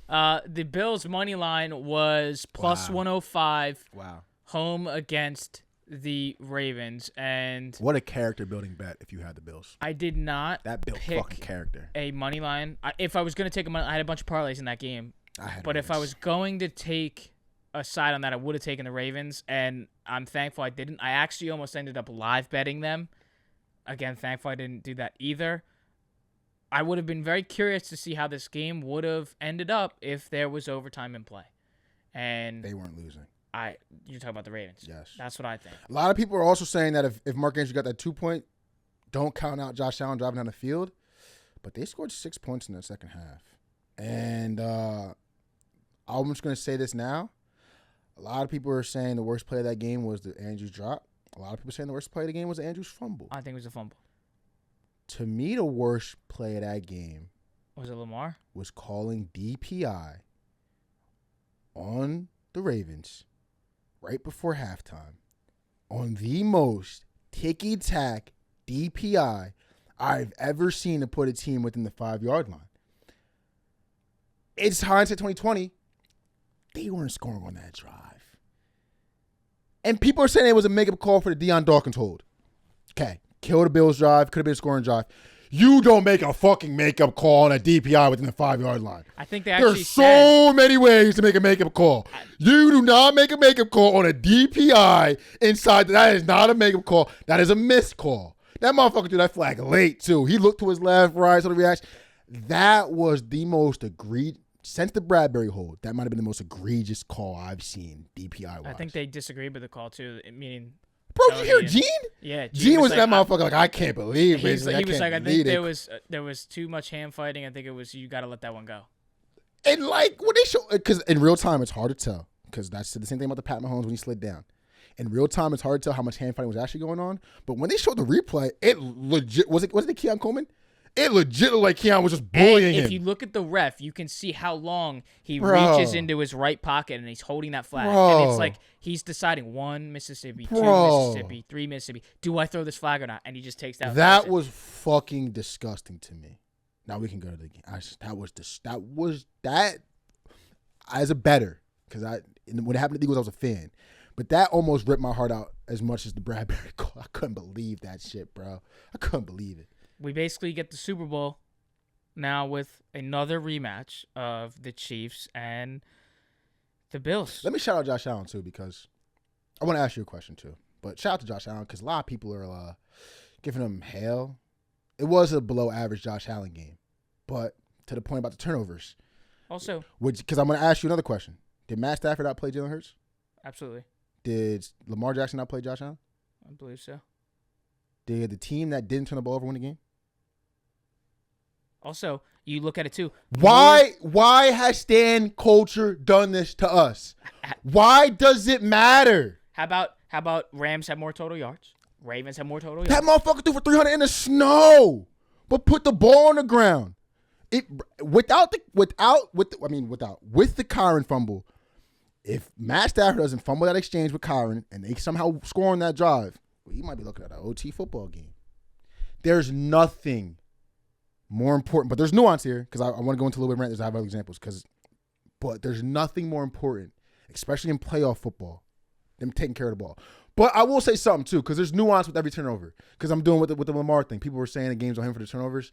The Bills' money line was plus 105. Wow. Home against the Ravens, and what a character building bet if you had the Bills. I did not that built pick fucking character. A money line. If I was going to take I had a bunch of parlays in that game. But if I was going to take a side on that, I would have taken the Ravens, and I'm thankful I didn't. I actually almost ended up live betting them. Again, thankful I didn't do that either. I would have been very curious to see how this game would have ended up if there was overtime in play. And they weren't losing. You're talking about the Ravens. Yes. That's what I think. A lot of people are also saying that if Mark Andrews got that 2-point, don't count out Josh Allen driving down the field. But they scored 6 points in the second half. And I'm just going to say this now. A lot of people are saying the worst play of that game was the Andrews drop. A lot of people are saying the worst play of the game was the Andrews fumble. I think it was a fumble. To me, the worst play of that game was it Lamar? Was calling DPI on the Ravens right before halftime on the most ticky-tack DPI I've ever seen to put a team within the 5-yard line. It's hindsight 2020. They weren't scoring on that drive. And people are saying it was a make-up call for the Deion Dawkins hold. Okay, kill the Bills drive, could have been a scoring drive. You don't make a fucking make-up call on a DPI within the 5-yard line. I think they actually There's so many ways to make a make-up call. You do not make a make-up call on a DPI inside. That is not a make-up call. That is a missed call. That motherfucker threw that flag late, too. He looked to his left, right, so the reaction. That was the most egregious. Since the Bradbury hold, that might have been the most egregious call I've seen DPI-wise. I think they disagreed with the call, too, meaning... Bro, did you hear Gene? Yeah, Gene was that motherfucker like, I can't believe it. He was like, I think there was too much hand fighting. I think it was, you got to let that one go. And like, when they show, because in real time, it's hard to tell. Because that's the same thing about the Pat Mahomes when he slid down. In real time, it's hard to tell how much hand fighting was actually going on. But when they showed the replay, it legit, was it the Keon Coleman? It legit looked like Keon was just bullying him. If you look at the ref, you can see how long he reaches into his right pocket and he's holding that flag. And it's like he's deciding 1 Mississippi, 2 Mississippi, 3 Mississippi. Do I throw this flag or not? And he just takes that. That was fucking disgusting to me. Now we can go to the game. That as a bettor, because when it happened to the Eagles, I was a fan. But that almost ripped my heart out as much as the Bradbury call. I couldn't believe that shit, bro. I couldn't believe it. We basically get the Super Bowl now with another rematch of the Chiefs and the Bills. Let me shout out Josh Allen, too, because I want to ask you a question, too. But shout out to Josh Allen, because a lot of people are giving him hell. It was a below-average Josh Allen game. But to the point about the turnovers. Also. Because I'm going to ask you another question. Did Matt Stafford outplay Jalen Hurts? Absolutely. Did Lamar Jackson outplay Josh Allen? I believe so. Did the team that didn't turn the ball over win the game? Also, you look at it too. Why has Stan culture done this to us? Why does it matter? How about Rams have more total yards? Ravens have more total yards. That motherfucker threw for 300 in the snow, but put the ball on the ground. With the Kyron fumble, if Matt Stafford doesn't fumble that exchange with Kyron and they somehow score on that drive, well, you might be looking at an OT football game. There's nothing more important, but there's nuance here because I want to go into a little bit of rant. I have other examples, but there's nothing more important, especially in playoff football, than taking care of the ball. But I will say something too, because there's nuance with every turnover. Because I'm doing with the Lamar thing. People were saying the game's on him for the turnovers.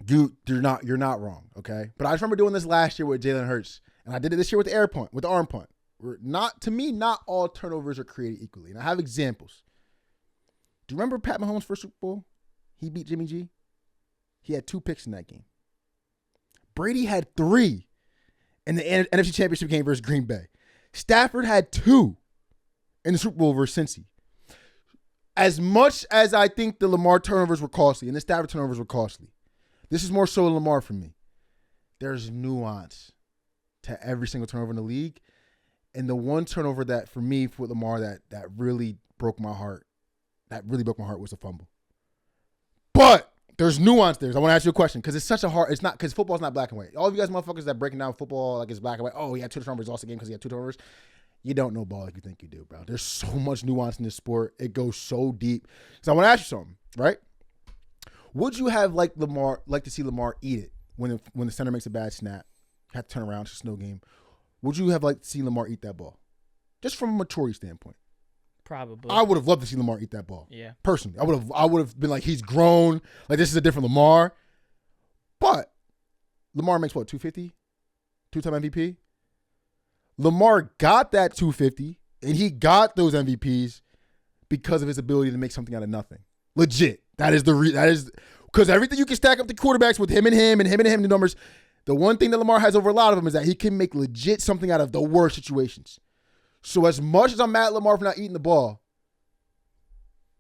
You're not wrong, okay? But I just remember doing this last year with Jalen Hurts, and I did it this year with the arm punt. Not all turnovers are created equally, and I have examples. Do you remember Pat Mahomes' first Super Bowl? He beat Jimmy G. He had 2 picks in that game. Brady had 3 in the NFC Championship game versus Green Bay. Stafford had 2 in the Super Bowl versus Cincy. As much as I think the Lamar turnovers were costly and the Stafford turnovers were costly, this is more so Lamar for me. There's nuance to every single turnover in the league. And the one turnover that for me, for Lamar, that really broke my heart, was a fumble. But there's nuance there. I want to ask you a question because it's such a hard. It's not because football's not black and white. All of you guys motherfuckers that breaking down football like it's black and white. Oh, he had 2 turnovers, lost the game because he had 2 turnovers. You don't know ball like you think you do, bro. There's so much nuance in this sport. It goes so deep. So I want to ask you something, right? Would you have like to see Lamar eat it when the center makes a bad snap? Have to turn around. It's a snow game. Would you have liked to see Lamar eat that ball? Just from a maturity standpoint. Probably. I would have loved to see Lamar eat that ball. Yeah. Personally. I would have been like, he's grown. Like, this is a different Lamar. But Lamar makes what, 250? 2-time MVP? Lamar got that 250, and he got those MVPs because of his ability to make something out of nothing. Legit. That is because everything you can stack up the quarterbacks with him and him, the numbers. The one thing that Lamar has over a lot of them is that he can make legit something out of the worst situations. So as much as I'm mad at Lamar for not eating the ball,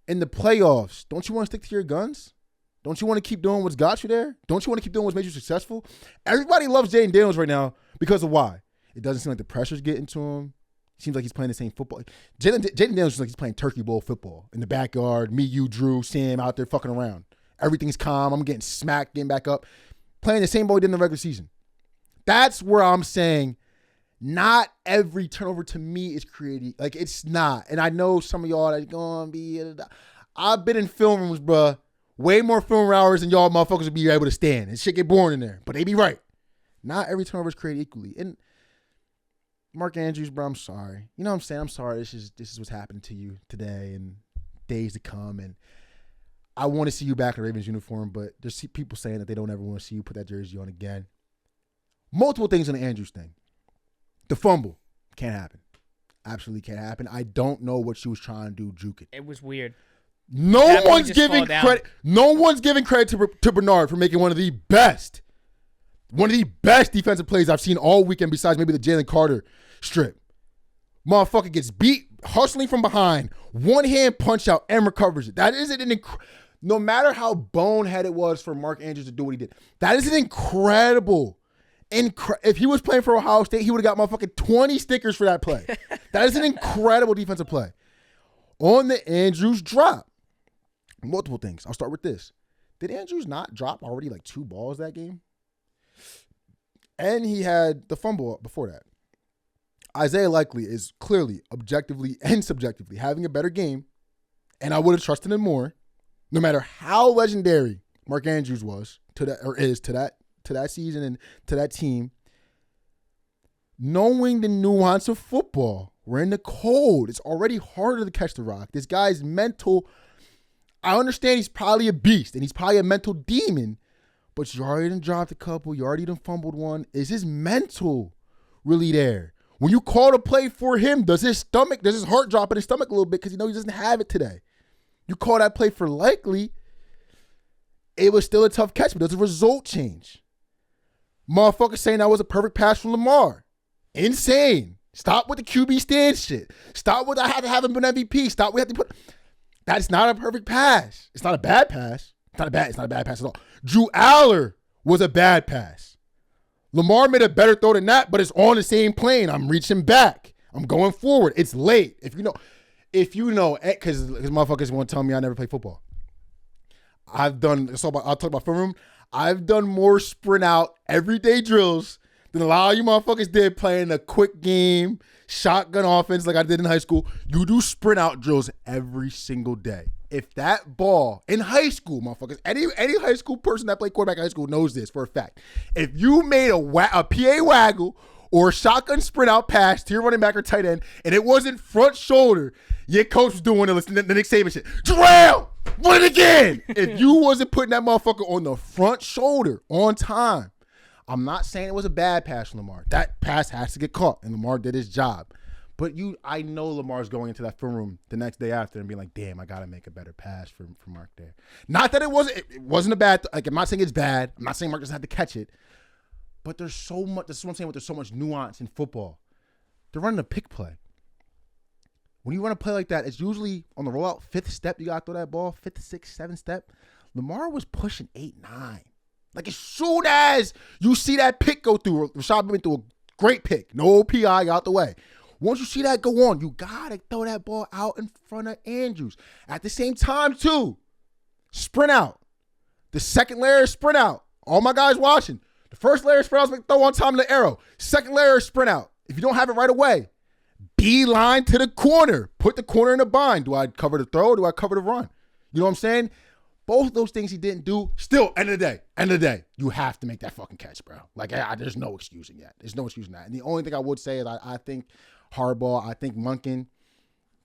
in the playoffs, don't you want to stick to your guns? Don't you want to keep doing what's got you there? Don't you want to keep doing what's made you successful? Everybody loves Jaden Daniels right now because of why? It doesn't seem like the pressure's getting to him. It seems like he's playing the same football. Jaden Daniels seems like he's playing turkey bowl football in the backyard. Me, you, Drew, Sam out there fucking around. Everything's calm. I'm getting smacked, getting back up. Playing the same ball he did in the regular season. That's where I'm saying not every turnover to me is creative. Like, it's not. And I know some of y'all are going to be. I've been in film rooms, bruh. Way more film hours than y'all motherfuckers would be able to stand. And shit get boring in there. But they be right. Not every turnover is created equally. And Mark Andrews, bro, I'm sorry. You know what I'm saying? I'm sorry. This is what's happening to you today and days to come. And I want to see you back in a Ravens uniform, but there's people saying that they don't ever want to see you put that jersey on again. Multiple things on the Andrews thing. The fumble. Can't happen. Absolutely can't happen. I don't know what she was trying to do, juke it. It was weird. No one's giving credit. No one's giving credit to Bernard for making one of the best defensive plays I've seen all weekend besides maybe the Jalen Carter strip. Motherfucker gets beat, hustling from behind, one hand punch out and recovers it. That isn't no matter how bonehead it was for Mark Andrews to do what he did, that is an incredible. If he was playing for Ohio State, he would have got motherfucking 20 stickers for that play. That is an incredible defensive play. On the Andrews drop, multiple things. I'll start with this. Did Andrews not drop already like 2 balls that game? And he had the fumble before that. Isaiah Likely is clearly, objectively and subjectively having a better game, and I would have trusted him more, no matter how legendary Mark Andrews was to that season and to that team. Knowing the nuance of football, we're in the cold. It's already harder to catch the rock. This guy's mental. I understand he's probably a beast and he's probably a mental demon, but you already done dropped a couple. You already done fumbled one. Is his mental really there? When you call to play for him, does his heart drop in his stomach a little bit because he knows he doesn't have it today? You call that play for Likely, it was still a tough catch, but does the result change? Motherfucker saying that was a perfect pass from Lamar. Insane. Stop with the QB stand shit. Stop with I had to have him an MVP. Stop. We have to put. That's not a perfect pass. It's not a bad pass. It's not a bad pass at all. Drew Aller was a bad pass. Lamar made a better throw than that, but it's on the same plane. I'm reaching back. I'm going forward. It's late. If you know, because motherfuckers want to tell me I never play football. I'll talk about film room. I've done more sprint out everyday drills than a lot of you motherfuckers did playing a quick game, shotgun offense like I did in high school. You do sprint out drills every single day. If that ball in high school, motherfuckers, any high school person that played quarterback in high school knows this for a fact. If you made a PA waggle or a shotgun sprint out pass to your running back or tight end and it wasn't front shoulder, your coach was doing the Nick Saban shit. Drill! Run it again! If you wasn't putting that motherfucker on the front shoulder on time, I'm not saying it was a bad pass from Lamar. That pass has to get caught, and Lamar did his job. But I know Lamar's going into that film room the next day after and being like, damn, I got to make a better pass for Mark there. Not that it wasn't a bad, like I'm not saying it's bad. I'm not saying Mark doesn't have to catch it. But there's so much, this is what I'm saying, there's so much nuance in football. They're running a pick play. When you run a play like that, it's usually on the rollout, 5th step, you got to throw that ball, 5th, 6th, 7th step. Lamar was pushing 8, 9. Like as soon as you see that pick go through, Rashad went through a great pick, no PI out the way. Once you see that go on, you got to throw that ball out in front of Andrews. At the same time, too, sprint out. The second layer is sprint out. All my guys watching. The first layer is sprint out, throw on time of the arrow. Second layer is sprint out. If you don't have it right away, beeline to the corner. Put the corner in a bind. Do I cover the throw or do I cover the run? You know what I'm saying? Both of those things he didn't do. Still, end of the day, you have to make that fucking catch, bro. Like, there's no excusing that. There's no excusing that. And the only thing I would say is I think Harbaugh, I think Monken,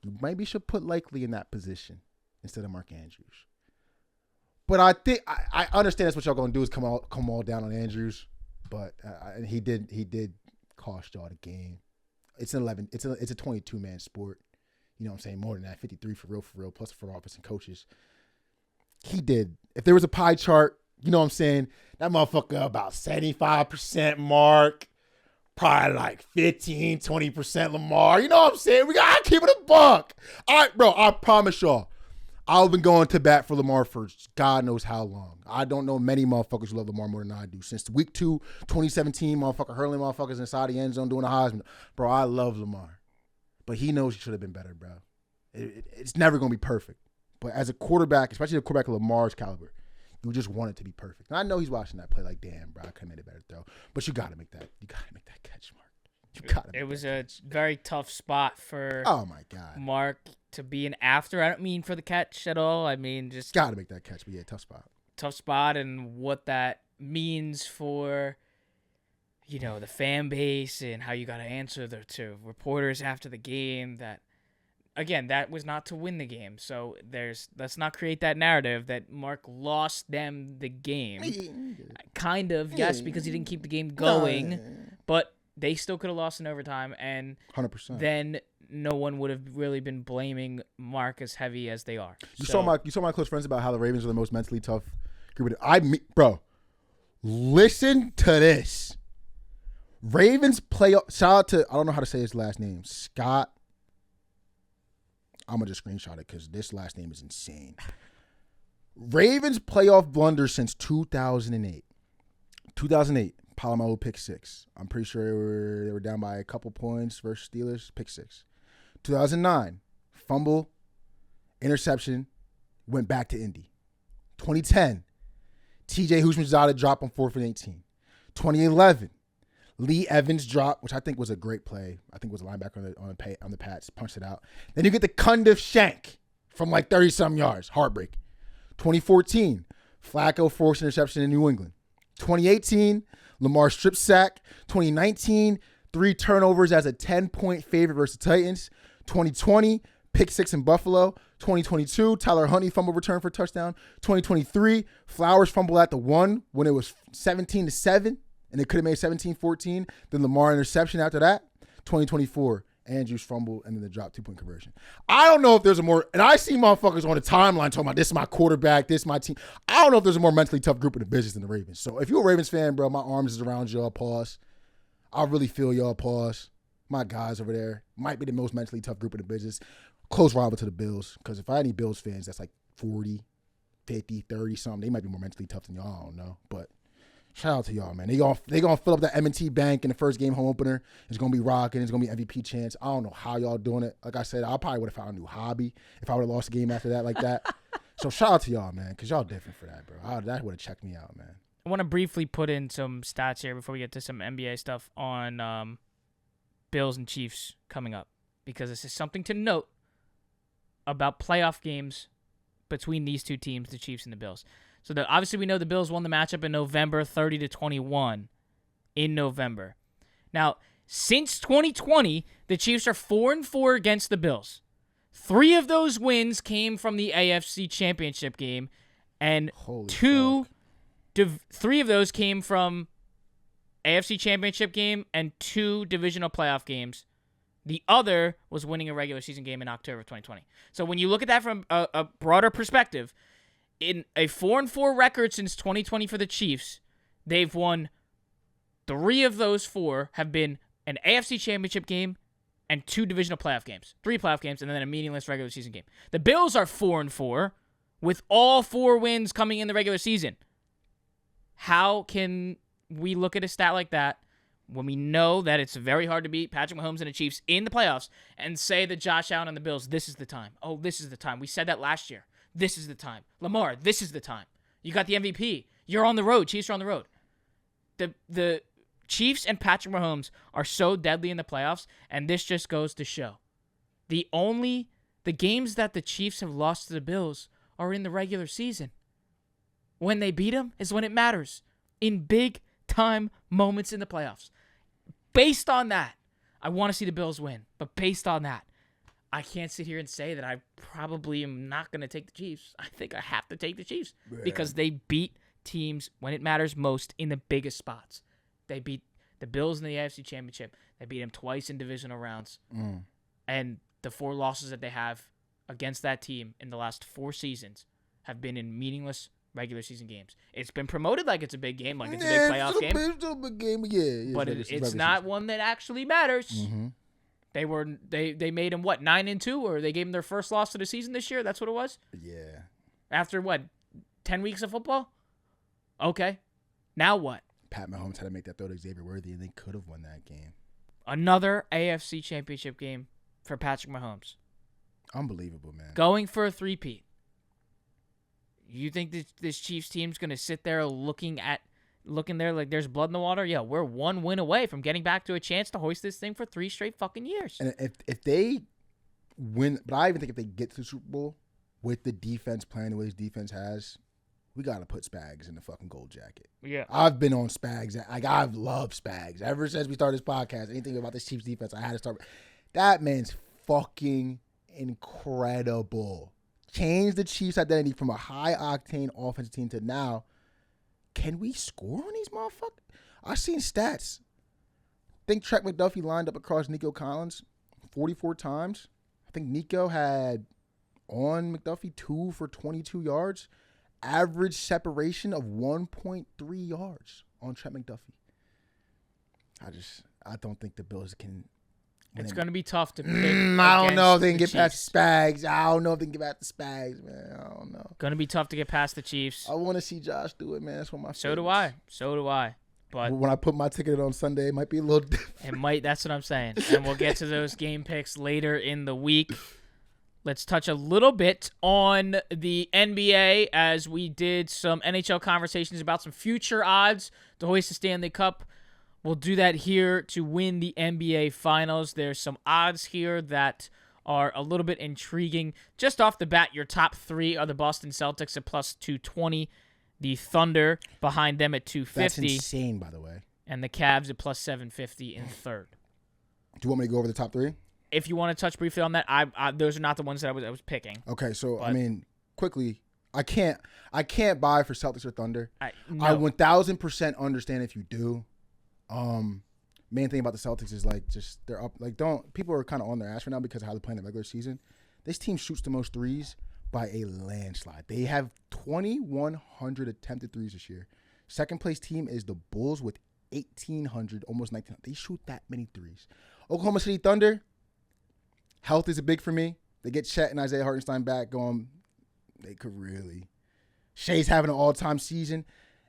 you maybe should put Likely in that position instead of Mark Andrews. But I think I understand that's what y'all gonna do is come all down on Andrews. But he did cost y'all the game. It's an 11. It's a 22-man sport. You know what I'm saying? More than that, 53 for real, plus the front office and coaches. He did. If there was a pie chart, you know what I'm saying? That motherfucker about 75% Mark, probably like 15, 20% Lamar. You know what I'm saying? We gotta keep it a buck. All right, bro. I promise y'all, I've been going to bat for Lamar for God knows how long. I don't know many motherfuckers who love Lamar more than I do. Since week 2, 2017, motherfucker hurling motherfuckers inside the end zone doing a Heisman. Bro, I love Lamar. But he knows he should have been better, bro. It's never going to be perfect. But as a quarterback, especially a quarterback of Lamar's caliber, you just want it to be perfect. And I know he's watching that play like, damn, bro, I could have made a better throw. But you got to make that. You got to make that catch, Mark. You got to. It was a very tough spot for my God, Mark to be an after. I don't mean for the catch at all. I mean just got to make that catch. But yeah, tough spot. Tough spot, and what that means for, you know, the fan base and how you got to answer to reporters after the game. That, again, that was not to win the game. So let's not create that narrative that Mark lost them the game. Kind of, yes, because he didn't keep the game going, but they still could have lost in overtime, and 100%. Then no one would have really been blaming Mark as heavy as they are. You saw my close friends about how the Ravens are the most mentally tough group. Bro, listen to this. Ravens playoff. Shout out to, I don't know how to say his last name, Scott. I'm gonna just screenshot it because this last name is insane. Ravens playoff blunder since 2008. 2008. Palomalo pick 6. I'm pretty sure they were down by a couple points versus Steelers. Pick 6. 2009, fumble, interception, went back to Indy. 2010, TJ Houshmandzadeh drop on 4th and 18. 2011, Lee Evans drop, which I think was a great play. I think it was a linebacker on the Pats, punched it out. Then you get the Cundiff shank from like 30-some yards. Heartbreak. 2014, Flacco forced interception in New England. 2018, Lamar strip sack. 2019, 3 turnovers as a 10-point favorite versus the Titans. 2020, pick 6 in Buffalo. 2022, Tyler Huntley fumble return for a touchdown. 2023, Flowers fumble at the 1 when it was 17-7, and it could have made 17-14. Then Lamar interception after that. 2024, Andrews fumble, and then the drop 2-point conversion. I don't know if there's a more, and I see motherfuckers on the timeline talking about this is my quarterback, this is my team. I don't know if there's a more mentally tough group in the business than the Ravens. So if you're a Ravens fan, bro, my arms is around y'all, pause. I really feel y'all, pause. My guys over there might be the most mentally tough group in the business. Close rival to the Bills, because if I had any Bills fans, that's like 40, 50, 30 something. They might be more mentally tough than y'all, I don't know. But shout out to y'all, man. They gonna fill up that M&T Bank in the first game home opener. It's gonna be rocking. It's gonna be MVP chance. I don't know how y'all doing it. Like I said, I probably would have found a new hobby if I would have lost a game after that like that. So shout out to y'all, man, because y'all different for that, bro. That would have checked me out, man. I want to briefly put in some stats here before we get to some NBA stuff on Bills and Chiefs coming up, because this is something to note about playoff games between these two teams, the Chiefs and the Bills. So obviously we know the Bills won the matchup in November, 30-21 in November. Now, since 2020, the Chiefs are 4-4 against the Bills. 3 of those wins came from the AFC Championship game, and 3 of those came from AFC Championship game and 2 divisional playoff games. The other was winning a regular season game in October of 2020. So when you look at that from a broader perspective, in a 4-4 record since 2020 for the Chiefs, they've won 3 of those 4 have been an AFC Championship game and 2 divisional playoff games. 3 playoff games and then a meaningless regular season game. The Bills are 4-4 with all 4 wins coming in the regular season. How can we look at a stat like that when we know that it's very hard to beat Patrick Mahomes and the Chiefs in the playoffs, and say that Josh Allen and the Bills, this is the time. Oh, this is the time. We said that last year. This is the time. Lamar, this is the time. You got the MVP. You're on the road. Chiefs are on the road. The Chiefs and Patrick Mahomes are so deadly in the playoffs, and this just goes to show. The games that the Chiefs have lost to the Bills are in the regular season. When they beat them is when it matters. In big-time moments in the playoffs. Based on that, I want to see the Bills win. But based on that, I can't sit here and say that I probably am not going to take the Chiefs. I think I have to take the Chiefs because they beat teams when it matters most in the biggest spots. They beat the Bills in the AFC Championship. They beat them twice in divisional rounds. And the 4 losses that they have against that team in the last 4 seasons have been in meaningless regular season games. It's been promoted like it's a big game, like it's a big playoff game. It's a big game, yeah. But it's not one that actually matters. Mm-hmm. They made them, 9-2, or they gave them their first loss of the season this year? That's what it was? Yeah. After, 10 weeks of football? Okay. Now what? Pat Mahomes had to make that throw to Xavier Worthy, and they could have won that game. Another AFC Championship game for Patrick Mahomes. Unbelievable, man. Going for a three-peat. You think this Chiefs team's going to sit there looking there like there's blood in the water? Yeah, we're 1 win away from getting back to a chance to hoist this thing for 3 straight fucking years. And if they win, but I even think if they get to the Super Bowl with the defense playing the way this defense has, we got to put Spags in the fucking gold jacket. Yeah. I've been on Spags. I've loved Spags. Ever since we started this podcast, anything about this Chiefs defense, I had to start. That man's fucking incredible. Changed the Chiefs' identity from a high-octane offensive team to now, can we score on these motherfuckers? I've seen stats. I think Trent McDuffie lined up across Nico Collins 44 times. I think Nico had on McDuffie 2 for 22 yards. Average separation of 1.3 yards on Trent McDuffie. I don't think the Bills can. It's going to be tough to pick. I don't know if they can get past the Spags. I don't know if they can get past the Spags, man. I don't know. Going to be tough to get past the Chiefs. I want to see Josh do it, man. That's one of my favorites. So do I. But when I put my ticket on Sunday, it might be a little different. That's what I'm saying. And we'll get to those game picks later in the week. Let's touch a little bit on the NBA as we did some NHL conversations about some future odds to hoist the Stanley Cup. We'll do that here to win the NBA Finals. There's some odds here that are a little bit intriguing. Just off the bat, your top 3 are the Boston Celtics at plus 220, the Thunder behind them at 250. That's insane, by the way. And the Cavs at plus 750 in third. Do you want me to go over the top 3? If you want to touch briefly on that, I those are not the ones that I was picking. Okay, so quickly, I can't buy for Celtics or Thunder. No. I 1000% understand if you do. Main thing about the Celtics is they're up. People are kind of on their ass right now because of how they're playing the regular season. This team shoots the most threes by a landslide. They have 2,100 attempted threes this year. Second place team is the Bulls with 1,800, almost 1,900. They shoot that many threes. Oklahoma City Thunder. Health is a big for me. They get Chet and Isaiah Hartenstein back going. They could really. Shea's having an all-time season.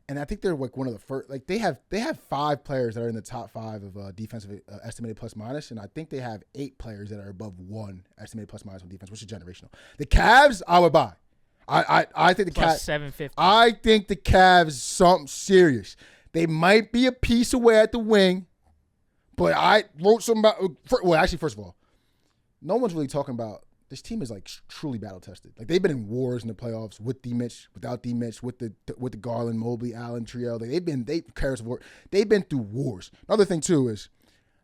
And I think they're one of the first. They have 5 players that are in the top 5 of defensive estimated plus minus, and I think they have 8 players that are above 1 estimated plus minus on defense, which is generational. The Cavs, I would buy. I think the Cavs plus 750. I think the Cavs is something serious. They might be a piece away at the wing, but I wrote something about. First of all, no one's really talking about. This team is truly battle tested. They've been in wars in the playoffs with D Mitch, without D Mitch, with the Garland, Mobley, Allen trio. They've been through wars. Another thing too is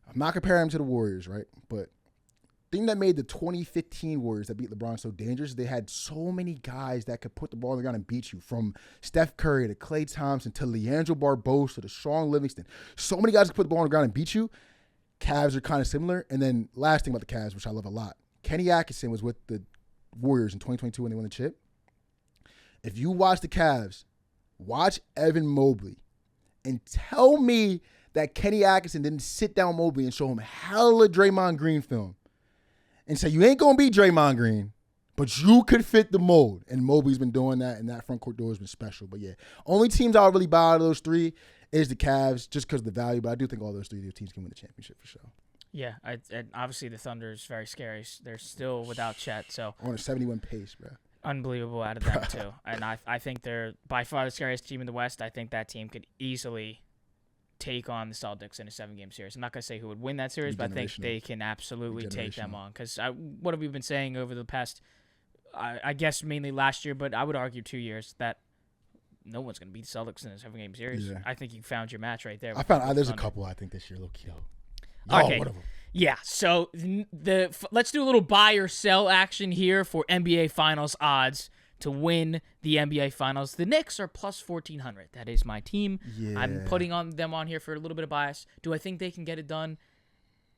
I'm not comparing them to the Warriors, right? But the thing that made the 2015 Warriors that beat LeBron so dangerous, they had so many guys that could put the ball on the ground and beat you. From Steph Curry to Klay Thompson to Leandro Barbosa to Sean Livingston. So many guys could put the ball on the ground and beat you. Cavs are kind of similar. And then last thing about the Cavs, which I love a lot. Kenny Atkinson was with the Warriors in 2022 when they won the chip. If you watch the Cavs, watch Evan Mobley and tell me that Kenny Atkinson didn't sit down Mobley and show him hella Draymond Green film and say, you ain't going to be Draymond Green, But you could fit the mold, and Mobley's been doing that, and that front court door has been special. But yeah, only teams I'll really buy out of those three is the Cavs, just because of the value. But I do think all those three teams can win the championship for sure. Yeah, and obviously the Thunder is very scary. They're still without Chet, so on a 71 pace, bro. Unbelievable out of them too. And I think they're by far the scariest team in the West. I think that team could easily take on the Celtics in a 7-game series. I'm not going to say who would win that series, but I think they can absolutely take them on. Because what have we been saying over the past, I guess mainly last year, but I would argue 2 years, that no one's going to beat the Celtics in a 7-game series. Yeah. I think you found your match right there. I found there's a couple, I think, this year, low-key. Okay. Yeah, so let's do a little buy or sell action here for NBA Finals odds to win the NBA Finals. The Knicks are plus 1,400. That is my team. Yeah. I'm putting them on here for a little bit of bias. Do I think they can get it done?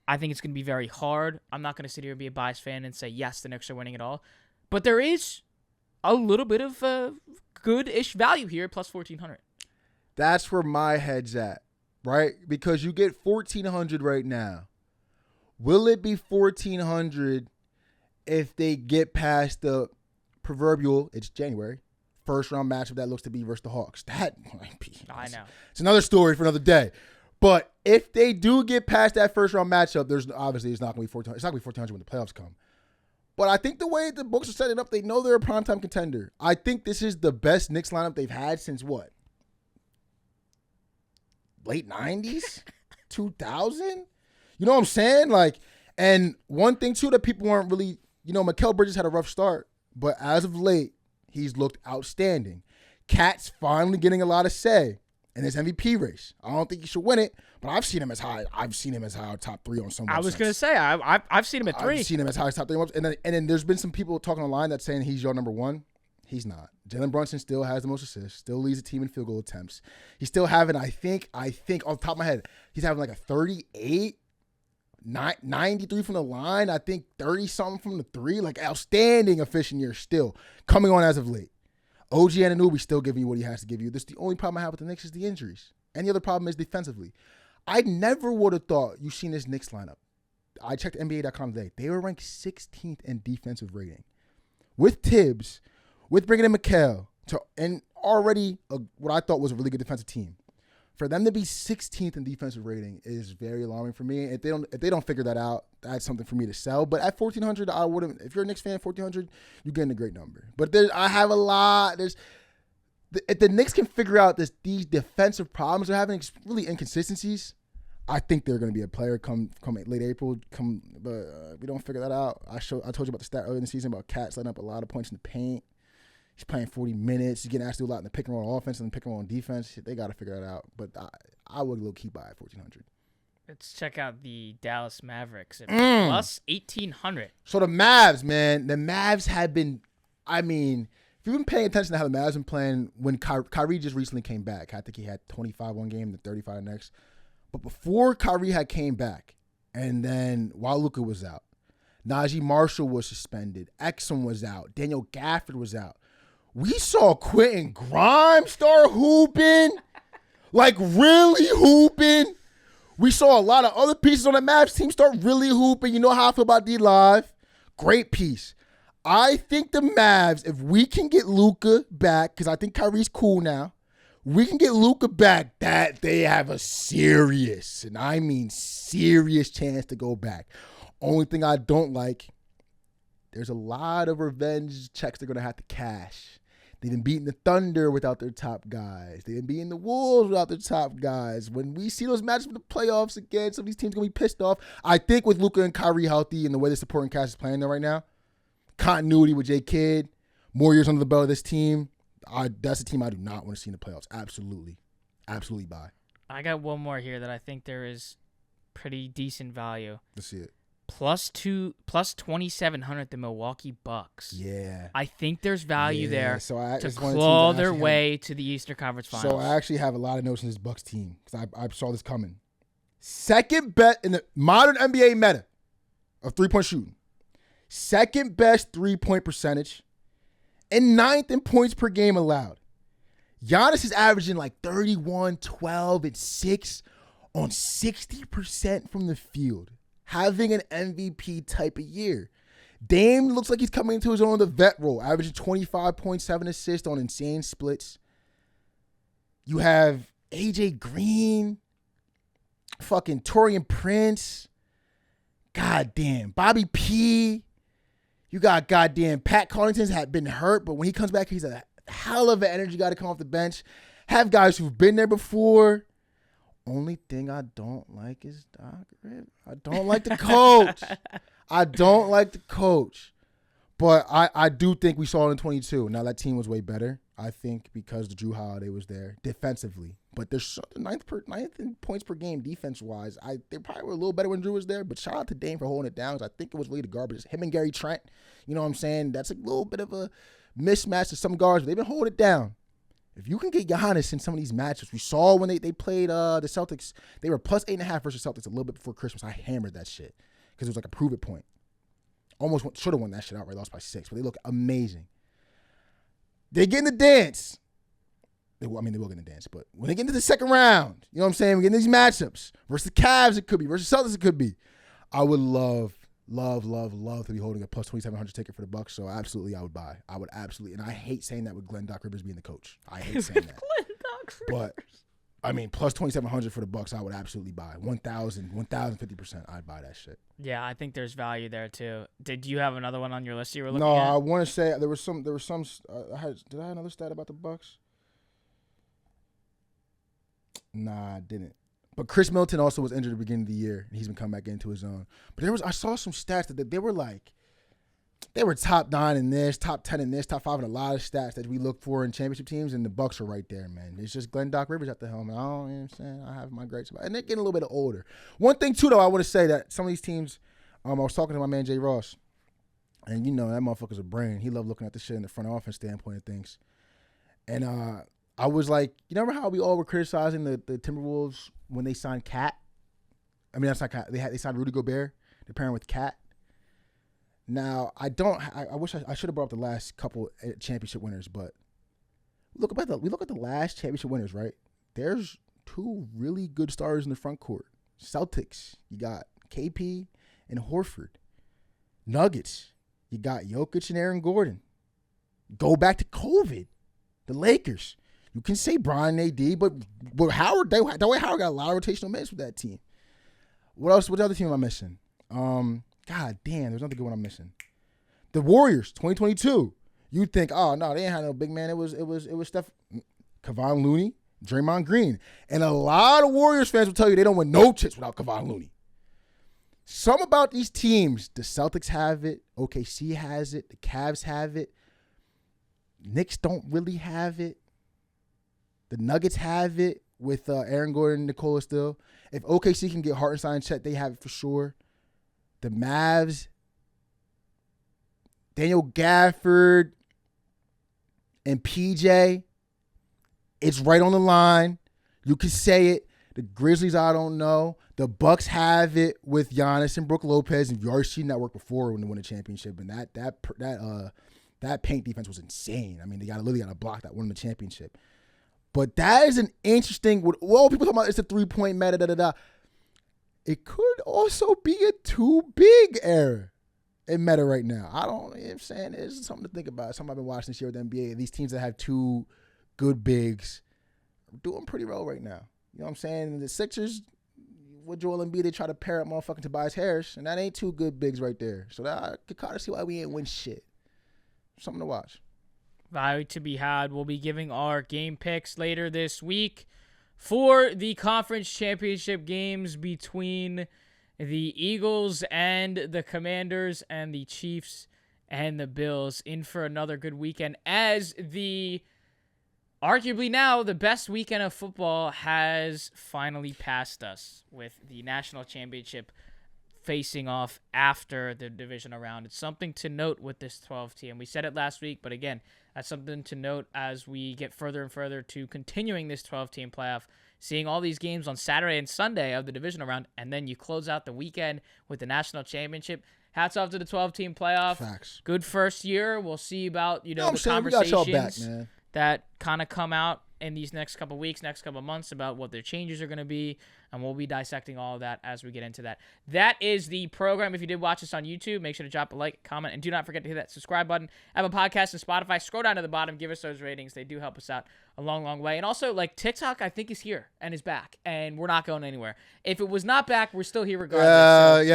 I think it's going to be very hard. I'm not going to sit here and be a biased fan and say, yes, the Knicks are winning it all. But there is a little bit of good-ish value here, plus 1,400. That's where my head's at, right? Because you get 1,400 right now. Will it be 1,400 if they get past the proverbial, it's January, first-round matchup that looks to be versus the Hawks? That might be. I know. It's another story for another day. But if they do get past that first-round matchup, obviously it's not going to be 1,400. It's not going to be 1,400 when the playoffs come. But I think the way the books are setting up, they know they're a primetime contender. I think this is the best Knicks lineup they've had since what? Late 90s? 2000? You know what I'm saying? And one thing, too, that people weren't really, Mikal Bridges had a rough start, but as of late, he's looked outstanding. Cat's finally getting a lot of say in his MVP race. I don't think he should win it, but I've seen him as high. Top 3 on some websites. I was going to say, I've seen him at 3. I've seen him as high as top 3. And then there's been some people talking online that's saying he's your number 1. He's not. Jalen Brunson still has the most assists, still leads the team in field goal attempts. He's still having, I think off the top of my head, he's having a 38, 93 from the line, I think 30-something from the 3. Outstanding efficient year still. Coming on as of late. OG Anunoby still giving you what he has to give you. This the only problem I have with the Knicks is the injuries. And the other problem is defensively. I never would have thought you've seen this Knicks lineup. I checked NBA.com today. They were ranked 16th in defensive rating. With Tibbs, with bringing in Mikal, and already what I thought was a really good defensive team. For them to be 16th in defensive rating is very alarming for me. If they don't figure that out, that's something for me to sell. But at 1,400, I wouldn't. If you're a Knicks fan, 1,400, you're getting a great number. But I have a lot. If the Knicks can figure out these defensive problems they're having, really inconsistencies, I think they're going to be a player come late April. But we don't figure that out. I told you about the stat earlier in the season about Cats letting up a lot of points in the paint. He's playing 40 minutes. He's getting asked to do a lot in the pick and roll offense and the pick and roll on defense. They got to figure that out. But I would low key buy at 1,400. Let's check out the Dallas Mavericks at plus 1,800. So the Mavs, man, have been. I mean, if you've been paying attention to how the Mavs been playing, when Kyrie just recently came back, I think he had 25 one game, and 35 the next. But before Kyrie had came back, and then while Luka was out, Najee Marshall was suspended, Exum was out, Daniel Gafford was out. We saw Quentin Grimes start hooping, really hooping. We saw a lot of other pieces on the Mavs team start really hooping. You know how I feel about D-Live. Great piece. I think the Mavs, if we can get Luka back, because I think Kyrie's cool now, we can get Luka back, that they have a serious, and I mean serious chance to go back. Only thing I don't like, there's a lot of revenge checks they're going to have to cash. They've been beating the Thunder without their top guys. They've been beating the Wolves without their top guys. When we see those matches in the playoffs again, some of these teams are going to be pissed off. I think with Luka and Kyrie healthy and the way the supporting cast is playing there right now, continuity with J. Kidd, more years under the belt of this team, that's a team I do not want to see in the playoffs. Absolutely. Absolutely buy. I got one more here that I think there is pretty decent value. Let's see it. Plus 2,700 the Milwaukee Bucks. Yeah. I think there's value there so to claw their way to the Eastern Conference Finals. So I actually have a lot of notes in this Bucks team because I saw this coming. Second best in the modern NBA meta of three-point shooting. Second best three-point percentage and 9th in points per game allowed. Giannis is averaging 31, 12, and 6 on 60% from the field. Having an MVP type of year. Dame looks like he's coming into his own in the vet role, averaging 25.7 assists on insane splits. You have AJ Green, fucking Torian Prince, goddamn Bobby P. You got goddamn Pat Connaughton's had been hurt, but when he comes back, he's a hell of an energy guy to come off the bench. Have guys who've been there before. Only thing I don't like is Doc Rivers. I don't like the coach. I don't like the coach. But I do think we saw it in 22. Now, that team was way better, I think, because the Drew Holiday was there defensively. But there's ninth in points per game defense-wise. They probably were a little better when Drew was there, but shout out to Dame for holding it down, because I think it was really the garbage. Him and Gary Trent, you know what I'm saying? That's a little bit of a mismatch to some guards, but they've been holding it down. If you can get Giannis in some of these matchups, we saw when they played the Celtics, they were plus 8.5 versus Celtics a little bit before Christmas. I hammered that shit because it was like a prove it point. Almost should have won that shit outright, lost by 6, but they look amazing. They get in the dance. They will get in the dance, but when they get into the second round, you know what I'm saying? We get in these matchups versus the Cavs, it could be, versus Celtics, it could be. I would love to be holding a plus 2,700 ticket for the Bucks. So absolutely, I would buy. I would absolutely, and I hate saying that with Doc Rivers being the coach. I hate saying that. Doc Rivers. But I mean, plus 2,700 for the Bucks, I would absolutely buy. 1,050%, I'd buy that shit. Yeah, I think there's value there too. Did you have another one on your list you were looking at? No, I want to say there was some. Did I have another stat about the Bucks? Nah, I didn't. But Chris Middleton also was injured at the beginning of the year, and he's been coming back into his own. But I saw some stats that they were top 9 in this, top 10 in this, top 5 in a lot of stats that we look for in championship teams, and the Bucks are right there, man. It's just Doc Rivers at the helm. You know what I'm saying? I have my gripes about it. And they're getting a little bit older. One thing, too, though, I want to say that some of these teams, I was talking to my man Jay Ross, and you know that motherfucker's a brain. He loved looking at the shit in the front office standpoint of things. And I was like, you remember how we all were criticizing the Timberwolves when they signed Cat? I mean, that's not Cat. They signed Rudy Gobert. They're pairing with Cat. Now, I wish I should have brought up the last couple championship winners, but we look at the last championship winners, right? There's 2 really good stars in the front court. Celtics, you got KP and Horford. Nuggets, you got Jokic and Aaron Gordon. Go back to COVID. The Lakers. You can say Brian and AD, but Howard, that way Howard got a lot of rotational minutes with that team. What else? What other team am I missing? God damn, there's another good one I'm missing. The Warriors, 2022. You'd think, oh no, they ain't had no big man. It was Steph, Kevon Looney, Draymond Green, and a lot of Warriors fans will tell you they don't win no chips without Kevon Looney. Some about these teams, the Celtics have it, OKC has it, the Cavs have it, Knicks don't really have it. The Nuggets have it with Aaron Gordon and Nikola still. If OKC can get Hartenstein in check, they have it for sure. The Mavs, Daniel Gafford, and PJ, it's right on the line. You can say it. The Grizzlies, I don't know. The Bucks have it with Giannis and Brook Lopez, and you've already seen that work before when they win a championship. And that paint defense was insane. I mean, they literally got to block that, win the championship. But that is an interesting. Well, people talking about it's a 3-point meta. It could also be a too big era in meta right now. You know what I'm saying? It's something to think about. Something I've been watching this year with the NBA. These teams that have 2 good bigs are doing pretty well right now. You know what I'm saying? The Sixers, with Joel Embiid, they try to pair up motherfucking Tobias Harris, and that ain't 2 good bigs right there. So I could kind of see why we ain't win shit. Something to watch. Value to be had. We'll be giving our game picks later this week for the conference championship games between the Eagles and the Commanders and the Chiefs and the Bills. In for another good weekend as the arguably now the best weekend of football has finally passed us with the national championship facing off after the divisional round. It's something to note with this 12 team. We said it last week, but again, that's something to note as we get further and further to continuing this 12-team playoff, seeing all these games on Saturday and Sunday of the divisional round, and then you close out the weekend with the national championship. Hats off to the 12-team playoff. Facts. Good first year. We'll see about, the we got y'all conversations back, man. that kind of come out in these next couple weeks, next couple months about what their changes are going to be, and we'll be dissecting all of that as we get into that. That is the program. If you did watch us on YouTube, make sure to drop a like, comment, and do not forget to hit that subscribe button. Apple Podcasts and Spotify. Scroll down to the bottom. Give us those ratings. They do help us out a long, long way. And also, like, TikTok, I think, is here and is back, and we're not going anywhere. If it was not back, we're still here regardless.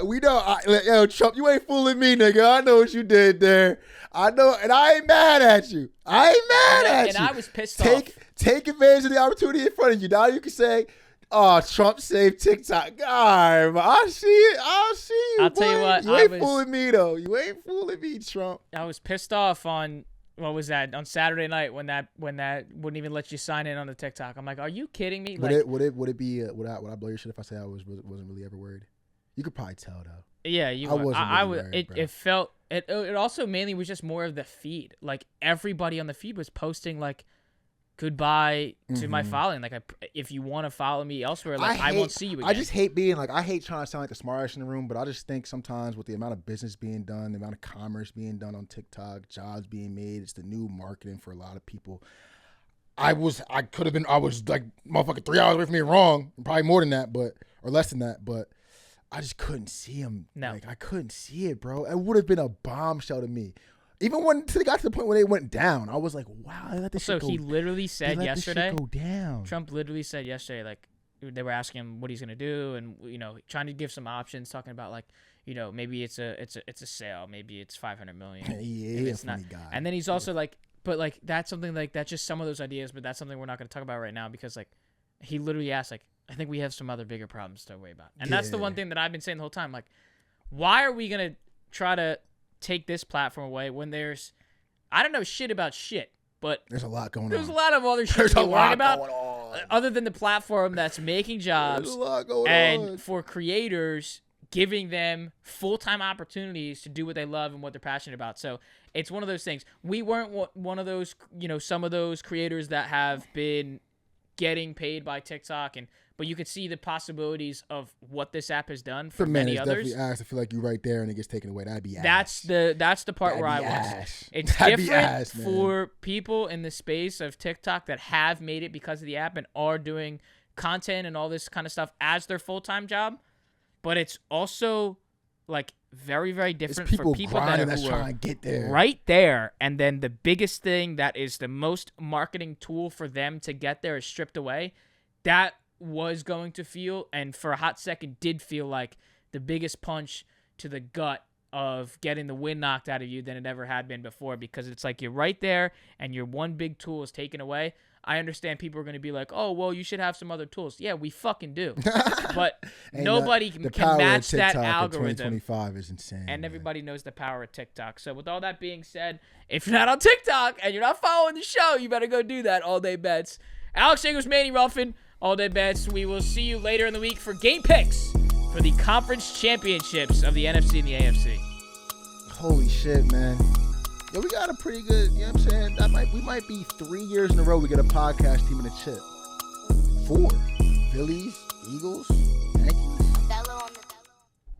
We know, Trump, you ain't fooling me, nigga. I know what you did there. I know, and I ain't mad at you. I was pissed off. Take advantage of the opportunity in front of you. Now you can say, oh, Trump saved TikTok. All right, I see it. I'll see you. I'll tell you what. You ain't fooling me, though. You ain't fooling me, Trump. I was pissed off on, what was that, on Saturday night when that wouldn't even let you sign in on the TikTok. I'm like, are you kidding me? Would it be, would I blow your shit if I say I wasn't really ever worried? You could probably tell, though. Yeah, you were. I was. It felt. It also mainly was just more of the feed. Like, everybody on the feed was posting, like, goodbye to my following. Like, if you want to follow me elsewhere, like, I won't see you again. I just hate being like, I hate trying to sound like the smartest in the room, but I just think sometimes with the amount of business being done, the amount of commerce being done on TikTok, jobs being made, it's the new marketing for a lot of people. I was like motherfucking 3 hours away from being wrong, probably more than that, or less than that, but I just couldn't see him. No. Like, I couldn't see it, bro. It would have been a bombshell to me. Even when it got to the point where they went down, I was like, wow, they let this shit go. So he literally said yesterday, this shit go down. Trump literally said yesterday, like, they were asking him what he's going to do and, trying to give some options, talking about, like, maybe it's a sale. Maybe it's $500 million. Yeah, he's a funny guy. And then he's also like, but, like, that's something, like, that's just some of those ideas, but that's something we're not going to talk about right now because, like, he literally asked, like, I think we have some other bigger problems to worry about. And that's the one thing that I've been saying the whole time. Like, why are we going to try to take this platform away when there's, I don't know shit about shit, but there's a lot going on. There's a lot of other shit to be worried about other than the platform that's making jobs. There's a lot going and for creators, giving them full-time opportunities to do what they love and what they're passionate about. So it's one of those things. We weren't one of those, some of those creators that have been getting paid by TikTok, but you could see the possibilities of what this app has done for many others. Definitely ass. I feel like you're right there and it gets taken away. That'd be ass. That's the part where I was. It's different for people in the space of TikTok that have made it because of the app and are doing content and all this kind of stuff as their full-time job. But it's also, like, very, very different for people that are trying to get there. Right there. And then the biggest thing that is the most marketing tool for them to get there is stripped away. That was going to feel, and for a hot second did feel like the biggest punch to the gut of getting the wind knocked out of you than it ever had been before, because it's like you're right there and your one big tool is taken away. I understand people are going to be like, oh, well, you should have some other tools. Yeah, we fucking do. But nobody can match that algorithm. 2025 is insane. And everybody knows the power of TikTok. So with all that being said, if you're not on TikTok and you're not following the show, you better go do that. All Day Bets. Alex Jacobs, Manny, Ruffin, All Day Bets. We will see you later in the week for game picks for the conference championships of the NFC and the AFC. Holy shit, man. Yeah, we got a pretty good, you know what I'm saying? We might be 3 years in a row we get a podcast team in the chip. 4. Phillies, Eagles,